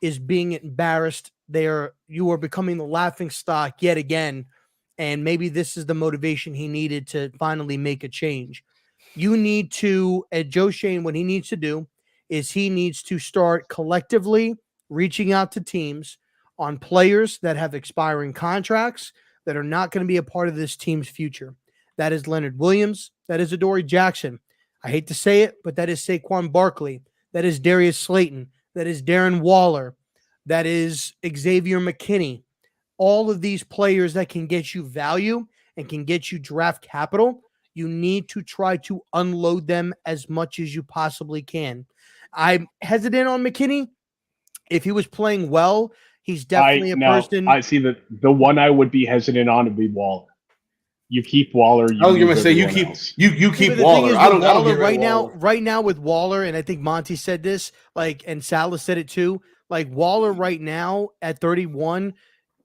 is being embarrassed. You are becoming the laughing stock yet again. And maybe this is the motivation he needed to finally make a change. You need to, at Joe Schoen, what he needs to do is he needs to start collectively reaching out to teams on players that have expiring contracts that are not going to be a part of this team's future. That is Leonard Williams. That is Adoree Jackson. I hate to say it, but that is Saquon Barkley. That is Darius Slayton. That is Darren Waller. That is Xavier McKinney. All of these players that can get you value and can get you draft capital, you need to try to unload them as much as you possibly can. I'm hesitant on McKinney. If he was playing well, he's definitely a person. I see the one I would be hesitant on would be Waller. You keep Waller. I was going to say you keep Waller. I don't right now with Waller, and I think Monty said this, and Salas said it too. Waller right now at 31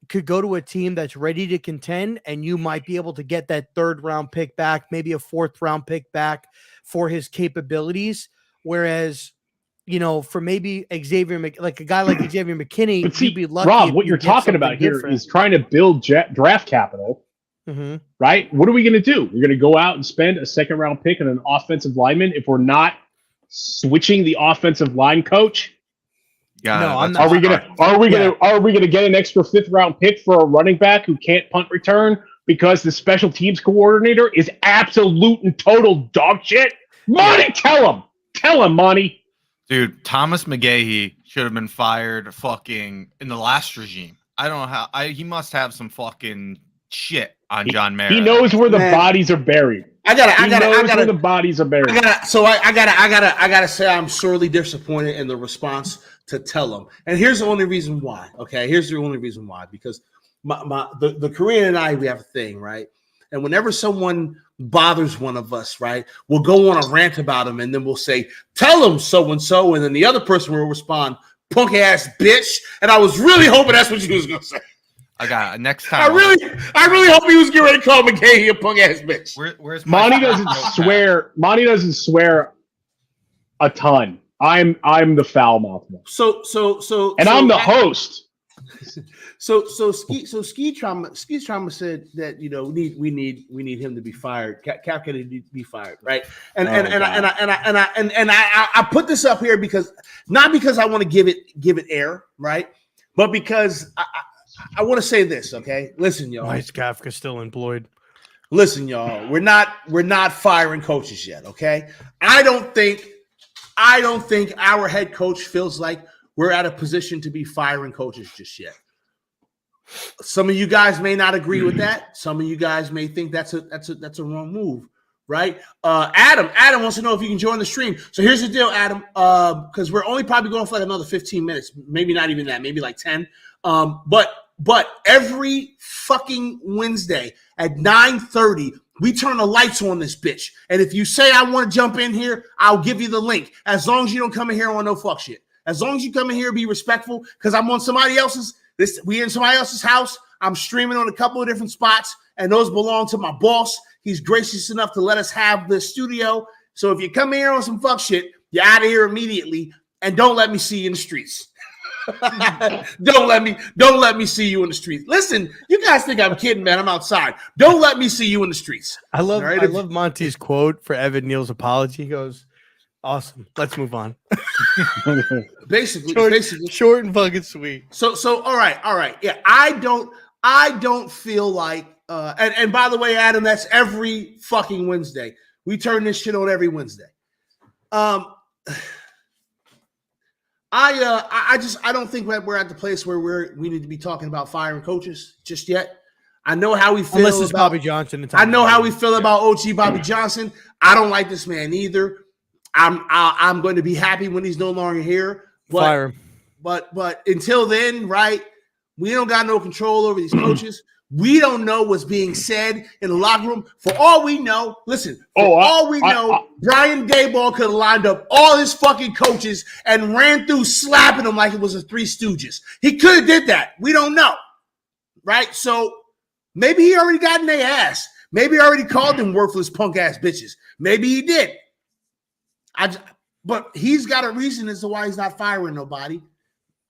could go to a team that's ready to contend, and you might be able to get that 3rd round pick back, maybe a 4th round pick back for his capabilities. Whereas, for maybe a guy like Xavier McKinney, you'd be lucky. Rob, what you're talking about here is trying to build draft capital, right? What are we going to do? We're going to go out and spend a 2nd round pick on an offensive lineman if we're not switching the offensive line coach. Yeah, no, I'm not. Are we gonna get an extra 5th round pick for a running back who can't punt return because the special teams coordinator is absolute and total dog shit? Monty, tell him, Monty. Dude, Thomas McGahee should have been fired fucking in the last regime. I don't know how. He must have some fucking shit on John Mara. He knows where the bodies are buried. I gotta where the bodies are buried. I gotta say I'm sorely disappointed in the response to tell him. And here's the only reason why. Okay, here's the only reason why, because the Korean and I, we have a thing, right? And whenever someone bothers one of us, right, we'll go on a rant about him, and then we'll say, "Tell him so and so," and then the other person will respond, "Punk ass bitch." And I was really hoping that's what you was gonna say. I got it. Next time. I really hope he was getting ready to call McGahee a punk ass bitch. Where's my Monty doesn't swear. Monty doesn't swear a ton. I'm the foul mouth one. So I'm the host. So Ski Trauma said that we need him to be fired. Cap Kennedy needs to be fired, right? And I put this up here because not because I want to give it air, right? But because I want to say this, okay? Listen, y'all. Why is Kafka still employed? Listen, y'all. We're not firing coaches yet, okay? I don't think our head coach feels like we're at a position to be firing coaches just yet. Some of you guys may not agree with that. Some of you guys may think that's a wrong move, right? Adam wants to know if you can join the stream. So here's the deal, Adam, because we're only probably going for like another 15 minutes, maybe not even that, maybe like 10. But every fucking Wednesday at 9:30, we turn the lights on this bitch. And if you say I want to jump in here, I'll give you the link. As long as you don't come in here on no fuck shit. As long as you come in here, be respectful, because I'm on somebody else's. We in somebody else's house. I'm streaming on a couple of different spots, and those belong to my boss. He's gracious enough to let us have the studio. So if you come in here on some fuck shit, you're out of here immediately, and don't let me see you in the streets. Don't let me see you in the streets. Listen, you guys think I'm kidding, man. I'm outside. Don't let me see you in the streets. I love Monty's quote for Evan Neal's apology. He goes, "Awesome. Let's move on." basically short and fucking sweet. So all right. Yeah, I don't feel like and by the way, Adam, that's every fucking Wednesday. We turn this shit on every Wednesday. I don't think we're at the place where we need to be talking about firing coaches just yet. I know how we feel unless it's about Bobby Johnson. I know how we feel about OG Bobby Johnson. I don't like this man either. I'm going to be happy when he's no longer here. But, Fire him. But until then, right? We don't got no control over these coaches. We don't know what's being said in the locker room. For all we know, listen. All we know, Brian Daboll could have lined up all his fucking coaches and ran through slapping them like it was a Three Stooges. He could have did that. We don't know, right? So maybe he already got in their ass. Maybe he already called them worthless punk ass bitches. Maybe he did. But he's got a reason as to why he's not firing nobody.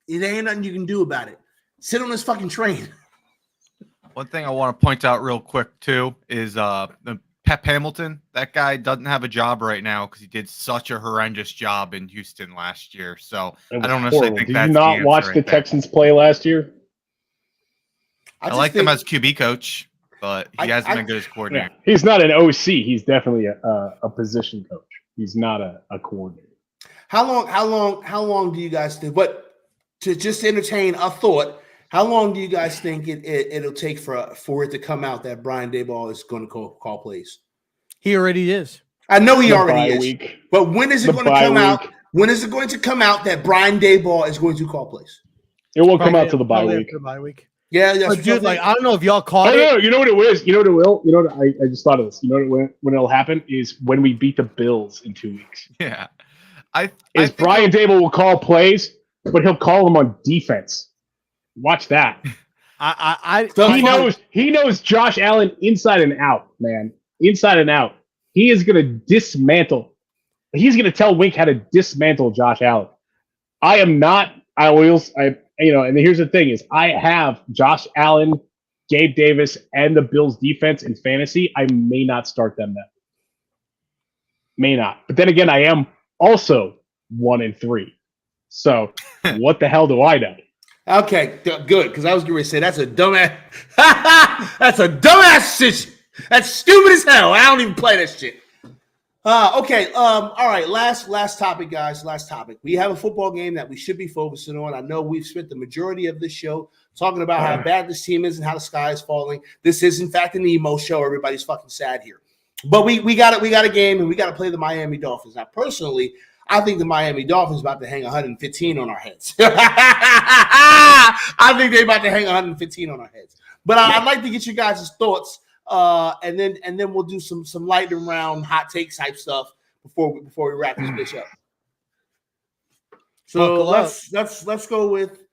It ain't nothing you can do about it. Sit on this fucking train. One thing I want to point out real quick too is Pep Hamilton. That guy doesn't have a job right now because he did such a horrendous job in Houston last year. So I don't necessarily think that's. Did you not watch the Texans play last year? I like him as QB coach, but he hasn't been good as coordinator. Yeah. He's not an OC. He's definitely a position coach. He's not a coordinator. How long do you guys think? But to just entertain a thought, how long do you guys think it'll take for it to come out that Brian Daboll is going to call plays? He already is. I know he already is. Week. But when is it going to come out? When is it going to come out that Brian Daboll is going to call plays? It won't come out till the bye week. The bye week. Yeah, but dude, like I don't know if y'all caught it. No, you know what it was. You know what it will. You know what I just thought of this. You know when it'll happen is when we beat the Bills in 2 weeks. Yeah, Brian Daboll will call plays, but he'll call them on defense. Watch that. He knows Josh Allen inside and out, man. Inside and out. He is gonna dismantle. He's gonna tell Wink how to dismantle Josh Allen. I am not. And here's the thing: is I have Josh Allen, Gabe Davis, and the Bills defense in fantasy. I may not start them then. May not. But then again, I am also 1-3. So what the hell do I know? Okay, good, because I was going to say that's a dumbass. That's a dumbass shit. That's stupid as hell. I don't even play that shit. Okay. All right. Last topic, guys. Last topic. We have a football game that we should be focusing on. I know we've spent the majority of this show talking about how bad this team is and how the sky is falling. This is, in fact, an emo show. Everybody's fucking sad here. But we got it. We got a game, and we got to play the Miami Dolphins. Now, personally, I think the Miami Dolphins about to hang 115 on our heads. I think they're about to hang 115 on our heads. But I'd like to get you guys' thoughts. And then we'll do some lightning round hot takes type stuff before we wrap this bitch up. So let's go with.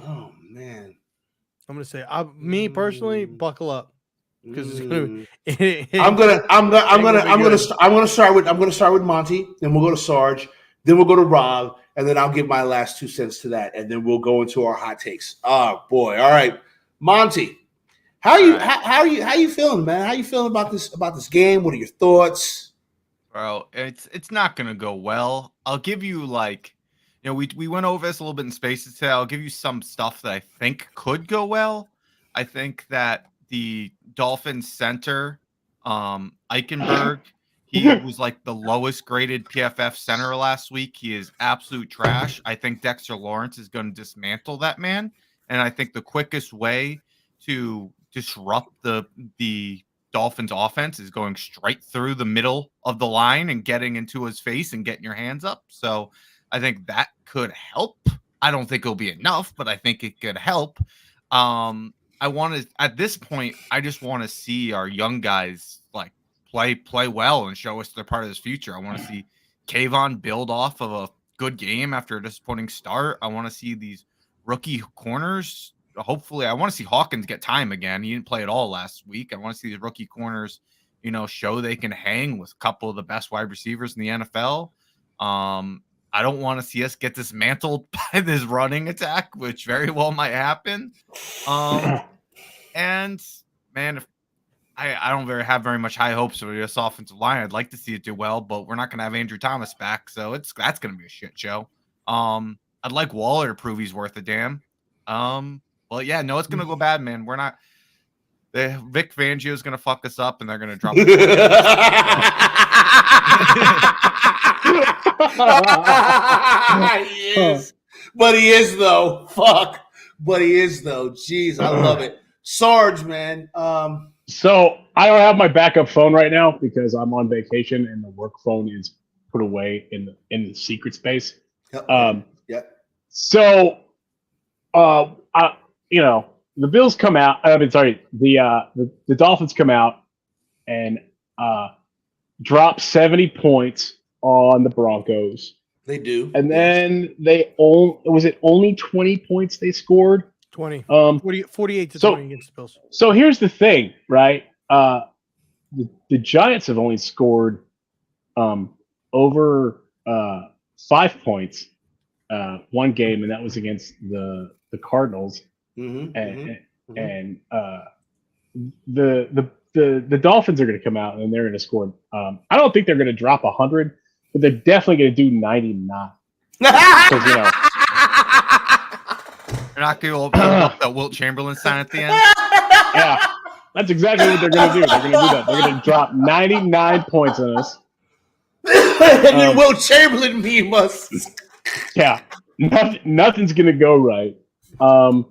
Oh man, I'm gonna say, me personally, buckle up because it's gonna. I'm gonna start with Monty, then we'll go to Sarge, then we'll go to Rob, and then I'll give my last 2 cents to that, and then we'll go into our hot takes. Oh boy! All right, Monty, how you feeling, man? How you feeling about this game? What are your thoughts? Bro, it's not gonna go well. I'll give you we went over this a little bit in Spaces today. I'll give you some stuff that I think could go well. I think that the Dolphins center, Eichenberg, he was like the lowest graded PFF center last week. He is absolute trash. I think Dexter Lawrence is going to dismantle that man, and I think the quickest way to disrupt the Dolphins offense is going straight through the middle of the line and getting into his face and getting your hands up. So I think that could help. I don't think it'll be enough, but I think it could help. At this point, I just want to see our young guys like play well and show us they're part of this future. I want to see Kayvon build off of a good game after a disappointing start. I want to see these rookie corners. Hopefully, I want to see Hawkins get time again. He didn't play at all last week. I want to see these rookie corners, show they can hang with a couple of the best wide receivers in the NFL. I don't want to see us get dismantled by this running attack, which very well might happen. And man, if I don't have very much high hopes for this offensive line. I'd like to see it do well, but we're not going to have Andrew Thomas back, so that's going to be a shit show. I'd like Waller to prove he's worth a damn. Well, yeah, no, it's going to go bad, man. We're not. Vic Fangio is going to fuck us up, and they're going to drop. He is. But he is, though. Fuck. But he is, though. Jeez, I love it. Sarge, man. So I don't have my backup phone right now because I'm on vacation and the work phone is put away in the secret space. Yeah. So, the Bills come out. The Dolphins come out and drop 70 points on the Broncos. They do. And then was it only 20 points they scored? 20. 48 to 20 against the Bills. So here's the thing, right? The Giants have only scored over 5 points one game, and that was against the Cardinals. And the Dolphins are going to come out and they're going to score. I don't think they're going to drop 100, but they're definitely going to do 99. Because They're not going to open up that Wilt Chamberlain sign at the end. Yeah, that's exactly what they're going to do. They're going to do that. They're going to drop 99 points on us. And then Wilt Chamberlain beat us. Yeah, nothing's going to go right. Oh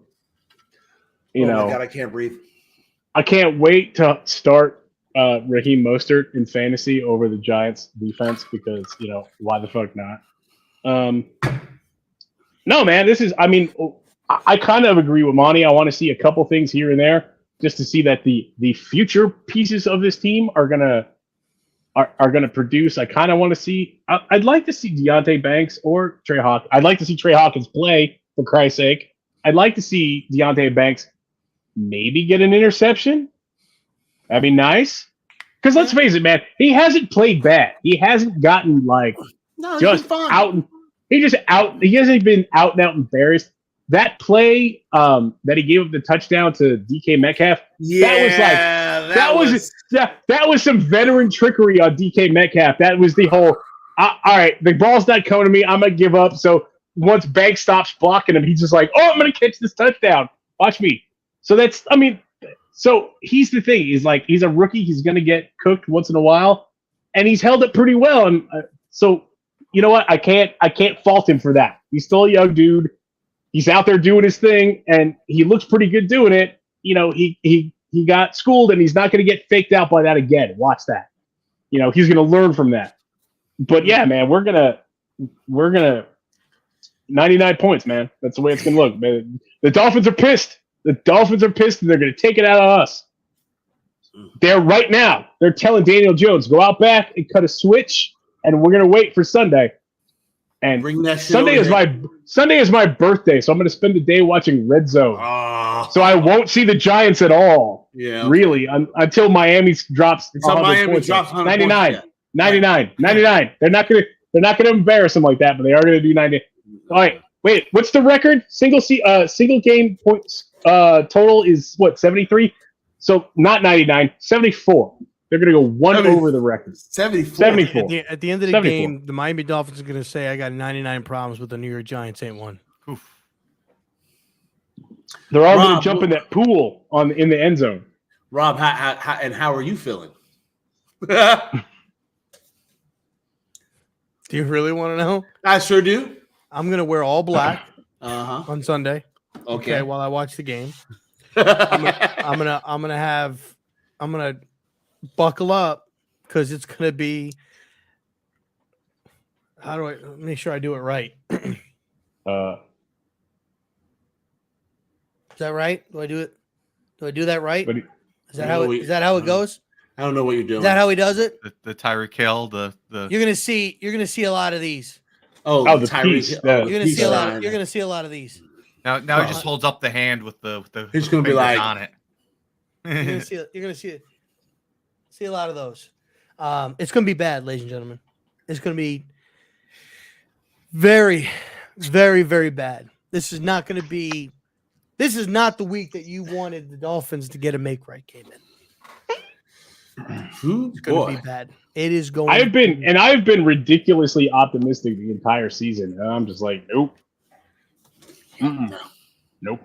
my God, I can't breathe. I can't wait to start Raheem Mostert in fantasy over the Giants defense because, why the fuck not? No, man, I kind of agree with Monty. I want to see a couple things here and there just to see that the future pieces of this team are gonna produce. I kind of want to see. I'd like to see Deontay Banks or Trey Hawkins. I'd like to see Trey Hawkins play, for Christ's sake. I'd like to see Deontay Banks maybe get an interception. That'd be nice. Because let's face it, man, he hasn't played bad. He hasn't gotten just out. He hasn't been out and out embarrassed. That play that he gave up the touchdown to DK Metcalf. That was some veteran trickery on DK Metcalf. That was the whole. All right, the ball's not coming to me. I'm gonna give up. So once Banks stops blocking him, he's just like, "Oh, I'm gonna catch this touchdown. Watch me." So so he's the thing. He's a rookie. He's gonna get cooked once in a while, and he's held it pretty well. And so you know what? I can't fault him for that. He's still a young dude. He's out there doing his thing, and he looks pretty good doing it. He got schooled, and he's not going to get faked out by that again. Watch that. He's going to learn from that. But yeah, man, we're gonna 99 points, man. That's the way it's going to look. Man, the Dolphins are pissed. The Dolphins are pissed, and they're going to take it out of us. They're right now. They're telling Daniel Jones, go out back and cut a switch, and we're going to wait for Sunday. And Sunday is my birthday, so I'm going to spend the day watching Red Zone. So I won't see the Giants at all. Yeah. Really, until Miami drops. Until 100 Miami points. drops 100 99, points, 99, 99. They're not gonna embarrass them like that, but they are gonna do 90. All right, wait. What's the record? Single game points total is what, 73. So not 99, 74. They're gonna go one 70, over the record. 74. 74. At the end of the 74. game, the Miami Dolphins are going to say, "I got 99 problems with the New York Giants ain't one." Oof. They're all gonna Rob, jump in that pool in the end zone. Rob, how are you feeling? Do you really want to know? I sure do. I'm going to wear all black Uh-huh. on Sunday. Okay. While I watch the game, I'm gonna buckle up because it's gonna be. How do I make sure I do it right? Is that right? Do I do it? Do I do that right? But Is that how it goes? I don't know what you're doing. Is that how he does it? The Tyreek Hill, the You're gonna see a lot of these. Oh, the Tyreek. piece. You're gonna see a lot. sign. You're gonna see a lot of these. now he just holds up the hand with the He's gonna be fingers like- on it. You're gonna see a lot of those. It's gonna be bad, ladies and gentlemen. It's gonna be very, very, very bad. This is not the week that you wanted the Dolphins to get a make right game in. It's gonna be bad. It is going. I've been ridiculously optimistic the entire season, and I'm just like, nope. Nope.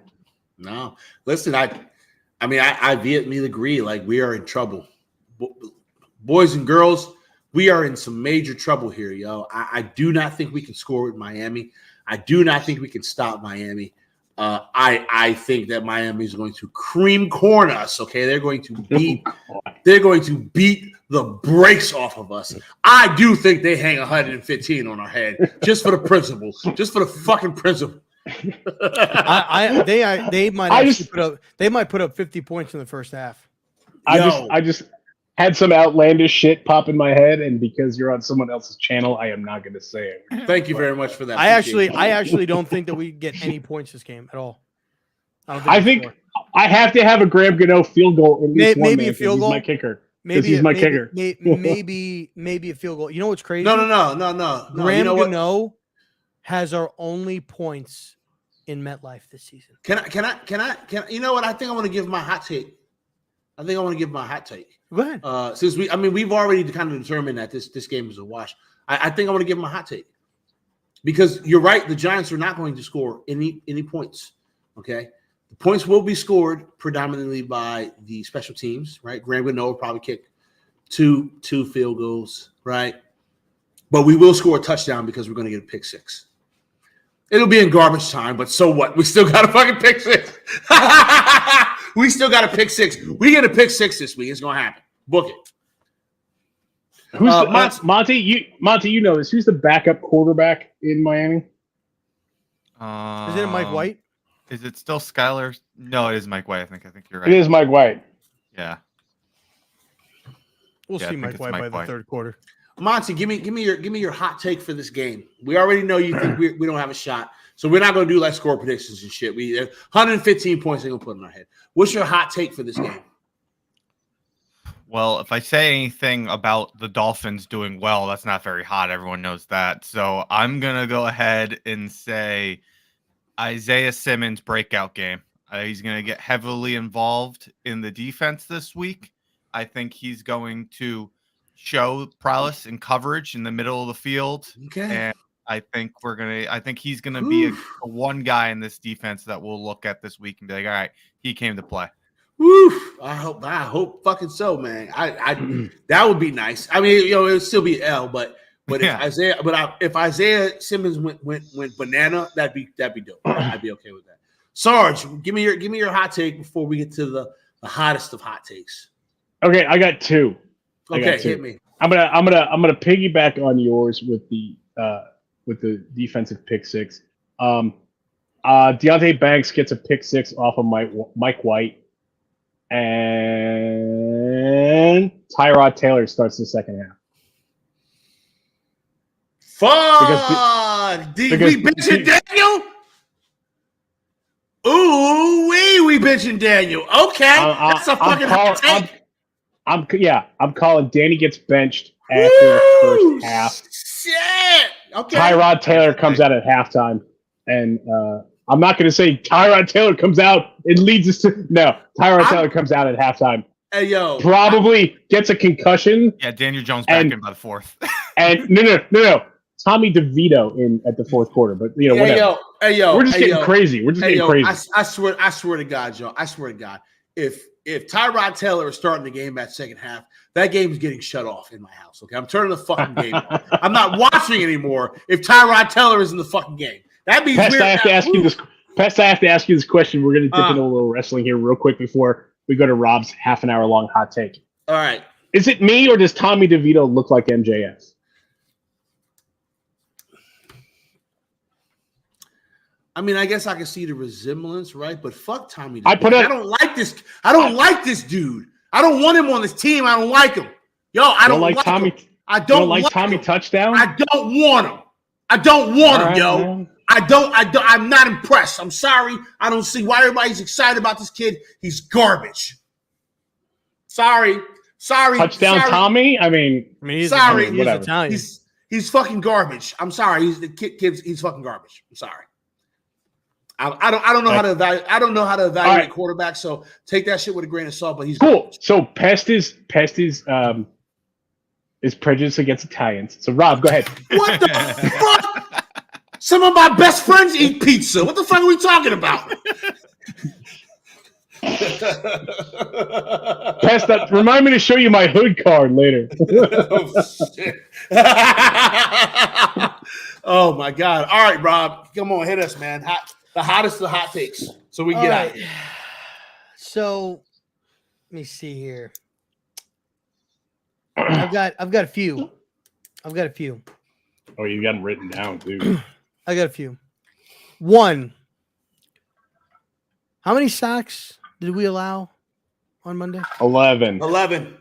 No. Listen, I vehemently agree. Like, we are in trouble. Boys and girls, we are in some major trouble here, yo. I do not think we can score with Miami. I do not think we can stop Miami. I think that Miami is going to cream corn us. Okay, they're going to beat the brakes off of us. I do think they hang 115 on our head just for the principle, just for the fucking principle. They might put up 50 points in the first half. I just had some outlandish shit pop in my head, and because you're on someone else's channel, I am not going to say it. Thank you very much for that. I actually don't think that we get any points this game at all. I think I have to have a Graham Gano field goal at least maybe one, a field goal. He's my kicker. Maybe he's my kicker. Maybe a field goal. You know what's crazy? No. Graham You know what? Gano has our only points in MetLife this season. Can I? You know what? I think I want to give my hot take. Go ahead. Since we've already kind of determined that this game is a wash. I think I want to give him a hot take because you're right. The Giants are not going to score any points. Okay, the points will be scored predominantly by the special teams. Right, Graham Gano will probably kick two field goals. Right, but we will score a touchdown because we're going to get a pick six. It'll be in garbage time, but so what? We still got a fucking pick six. We still got a pick six. We get a pick six this week. It's gonna happen. Book it. Who's Monty? You know this. Who's the backup quarterback in Miami? Is it Mike White? Is it still Skylar? No, it is Mike White. I think you're right. It is Mike White. Yeah. We'll Yeah, I see think Mike it's White Mike by the White. third quarter. Monty, give me your hot take for this game. We already know you think we don't have a shot, so we're not gonna do like score predictions and shit. We 115 points they're gonna put in our head. What's your hot take for this game? Well, if I say anything about the Dolphins doing well, that's not very hot. Everyone knows that. So I'm going to go ahead and say Isaiah Simmons breakout game. He's going to get heavily involved in the defense this week. I think he's going to show prowess in coverage in the middle of the field. Okay. And I think he's going to be a one guy in this defense that we'll look at this week and be like, all right, he came to play. Woo! I hope fucking so, man. I that would be nice. I mean, it would still be L, but Yeah. if Isaiah Simmons went banana, that'd be dope. I'd be okay with that. Sarge, give me your hot take before we get to the hottest of hot takes. Okay, I got two. Okay, hit me. I'm gonna piggyback on yours with the defensive pick six. Deontay Banks gets a pick six off of Mike White, and Tyrod Taylor starts the second half. Fuck! Did we bench Daniel? Ooh, we we benching Daniel. Okay, that's a fucking hot take. I'm calling Danny gets benched after the first half. Shit. Okay. Tyrod Taylor comes out at halftime, and I'm not going to say Tyrod Taylor comes out and leads us to Taylor comes out at halftime. Hey yo, probably gets a concussion. Yeah, Daniel Jones back in by the fourth. And no. Tommy DeVito in at the fourth quarter, but whatever. Hey yo, we're just getting crazy. We're just getting crazy. I swear to God, Joe. I swear to God. If Tyrod Taylor is starting the game that second half, that game is getting shut off in my house. Okay, I'm turning the fucking game off. I'm not watching anymore. If Tyrod Taylor is in the fucking game, that means Pest, I have to ask you this. Pest, I have to ask you this question. We're going to dip into a little wrestling here real quick before we go to Rob's half an hour long hot take. All right. Is it me or does Tommy DeVito look like MJF? I mean, I guess I can see the resemblance, right? But fuck Tommy. I don't like this. I don't like this dude. I don't want him on this team. I don't like him. Yo, I don't like Tommy. Him. I don't like Tommy him. Touchdown. I don't want him. I don't want him, yo. Man. I'm not impressed. I'm sorry. I don't see why everybody's excited about this kid. He's garbage. Sorry. Touchdown, sorry. Tommy. I mean, he's sorry. Italian. He's fucking garbage. I'm sorry. He's fucking garbage. I'm sorry. I don't know how to evaluate. I don't know how to evaluate quarterbacks. So take that shit with a grain of salt. But he's cool. Garbage. So Pest is prejudiced against Italians. So Rob, go ahead. What the fuck? Some of my best friends eat pizza. What the fuck are we talking about? Pest, remind me to show you my hood card later. Oh shit! Oh my God! All right, Rob, come on, hit us, man. The hottest of the hot takes, so we can get out of here. So, let me see here. I've got a few. Oh, you got them written down, dude. I got a few. One. How many sacks did we allow on Monday? 11. Okay.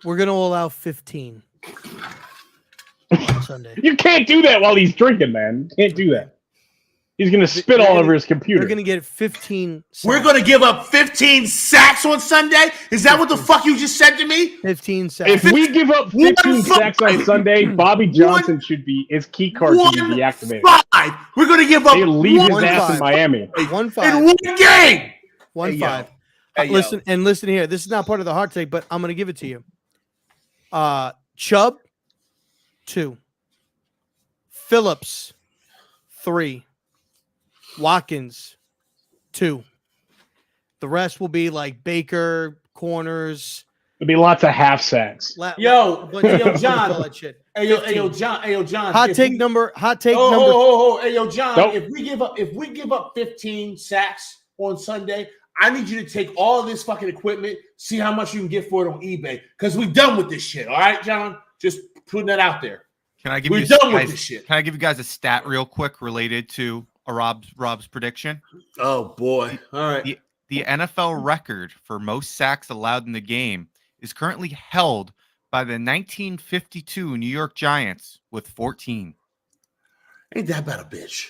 We're gonna allow 15 on Sunday. You can't do that while he's drinking, man. You can't do that. He's going to spit all over his computer. We're going to get 15 sacks. We're going to give up 15 sacks on Sunday? Is that what the fuck you just said to me? 15 sacks. If we give up 15 sacks on Sunday, Bobby Johnson his key card should be deactivated. 1-5. We're going to give up They leave his ass in Miami. 1-5. In one game. 1-5. Listen here. This is not part of the hot take, but I'm going to give it to you. Chubb, 2. Phillips, 3. Watkins, 2. The rest will be like Baker, corners. There'll be lots of half sacks. Yo, John. All that shit. Hey, yo, John. Hot take number. Hey, yo, John. Nope. If we give up 15 sacks on Sunday, I need you to take all of this fucking equipment, see how much you can get for it on eBay, because we're done with this shit. All right, John. Just putting that out there. Can I give with this shit. Can I give you guys a stat real quick related to Rob's prediction? Oh boy! All right. The NFL record for most sacks allowed in the game is currently held by the 1952 New York Giants with 14. Ain't that bad a bitch?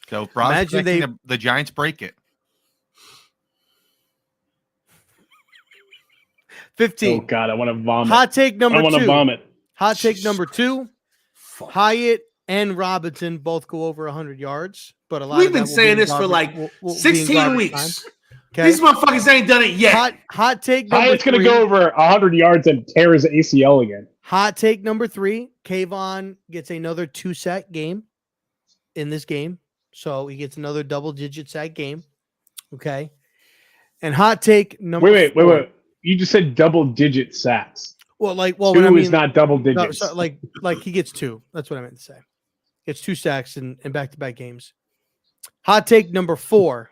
So Rob's predicting the Giants break it. 15. Oh God, I want to vomit. Hot take number 2. I want to vomit. Hot take number 2. Hyatt and Robinson both go over 100 yards, but a lot. We've been saying this for like 16 weeks. Okay? These motherfuckers ain't done it yet. Hot take number 3. Hyatt's going to go over 100 yards and tear his ACL again. Hot take number 3. Kayvon gets another 2-sack game in this game, so he gets another double-digit sack game. Okay, and hot take number. Wait. You just said double-digit sacks. Well, two is not double digits. No, like he gets 2. That's what I meant to say. Gets 2 sacks in back-to-back games. Hot take number 4.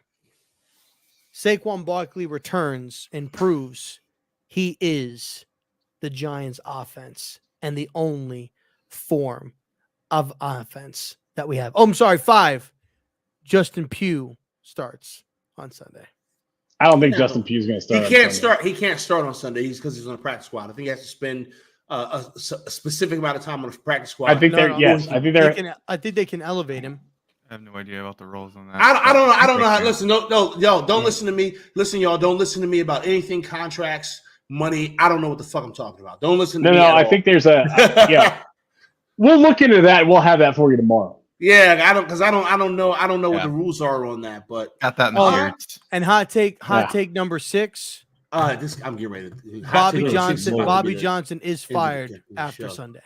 Saquon Barkley returns and proves he is the Giants' offense and the only form of offense that we have. Oh, I'm sorry, 5. Justin Pugh starts on Sunday. I don't think Justin Pugh's going to start. He can't start on Sunday. Because he's on the practice squad. I think he has to spend a specific amount of time on the practice squad. I think I think they can elevate him. I have no idea about the rules on that. I don't know. I don't know how. Listen, no, yo, don't listen to me. Listen, y'all, don't listen to me about anything contracts, money. I don't know what the fuck I'm talking about. Don't listen to me. No, at I all. think there's a yeah. We'll look into that. We'll have that for you tomorrow. Yeah, I don't know what the rules are on that, but got that in the beards. And hot take number 6. I'm getting ready. Bobby Johnson is fired after Sunday.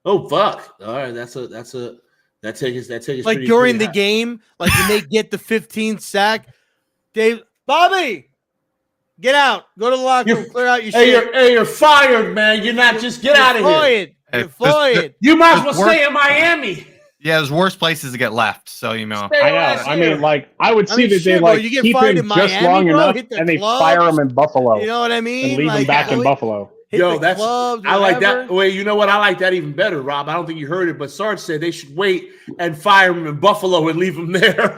Oh fuck! All right, that takes like during the game, like when they get the 15th sack, Bobby, get out, go to the locker room, clear out your shit. You're fired, man. You're not just get out of here. You're fired. You might as well stay in Miami. Yeah, there's worse places to get left. So I know. I mean, like I would see that they like you get keep fired him in Miami, just long enough, and they fire him in Buffalo. You know what I mean? And leave him back in Buffalo. Yo, I like that. Wait, you know what? I like that even better, Rob. I don't think you heard it, but Sarge said they should wait and fire him in Buffalo and leave him there.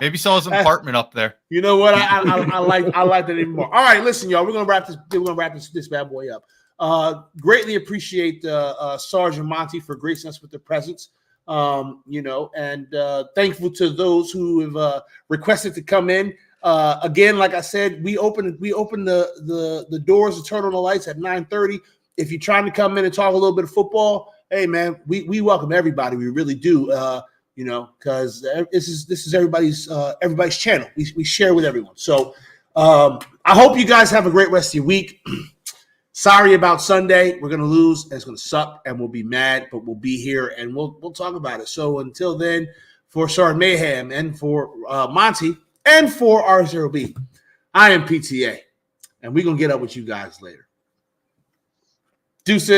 Maybe sell his apartment up there. You know what? I like that even more. All right, listen, y'all. We're gonna wrap this bad boy up. Greatly appreciate Sarge and Monty for gracing us with their presence. And thankful to those who have requested to come in. Again, like I said, we open the doors to turn on the lights at 9:30. If you're trying to come in and talk a little bit of football, hey man, we welcome everybody. We really do. Because this is everybody's channel. We share with everyone. So I hope you guys have a great rest of your week. Sorry about Sunday. We're gonna lose, and it's gonna suck, and we'll be mad, but we'll be here and we'll talk about it. So until then, for Sarge Mayhem and for Monty and for RZeroB, I am PTA, and we're gonna get up with you guys later. Deuces.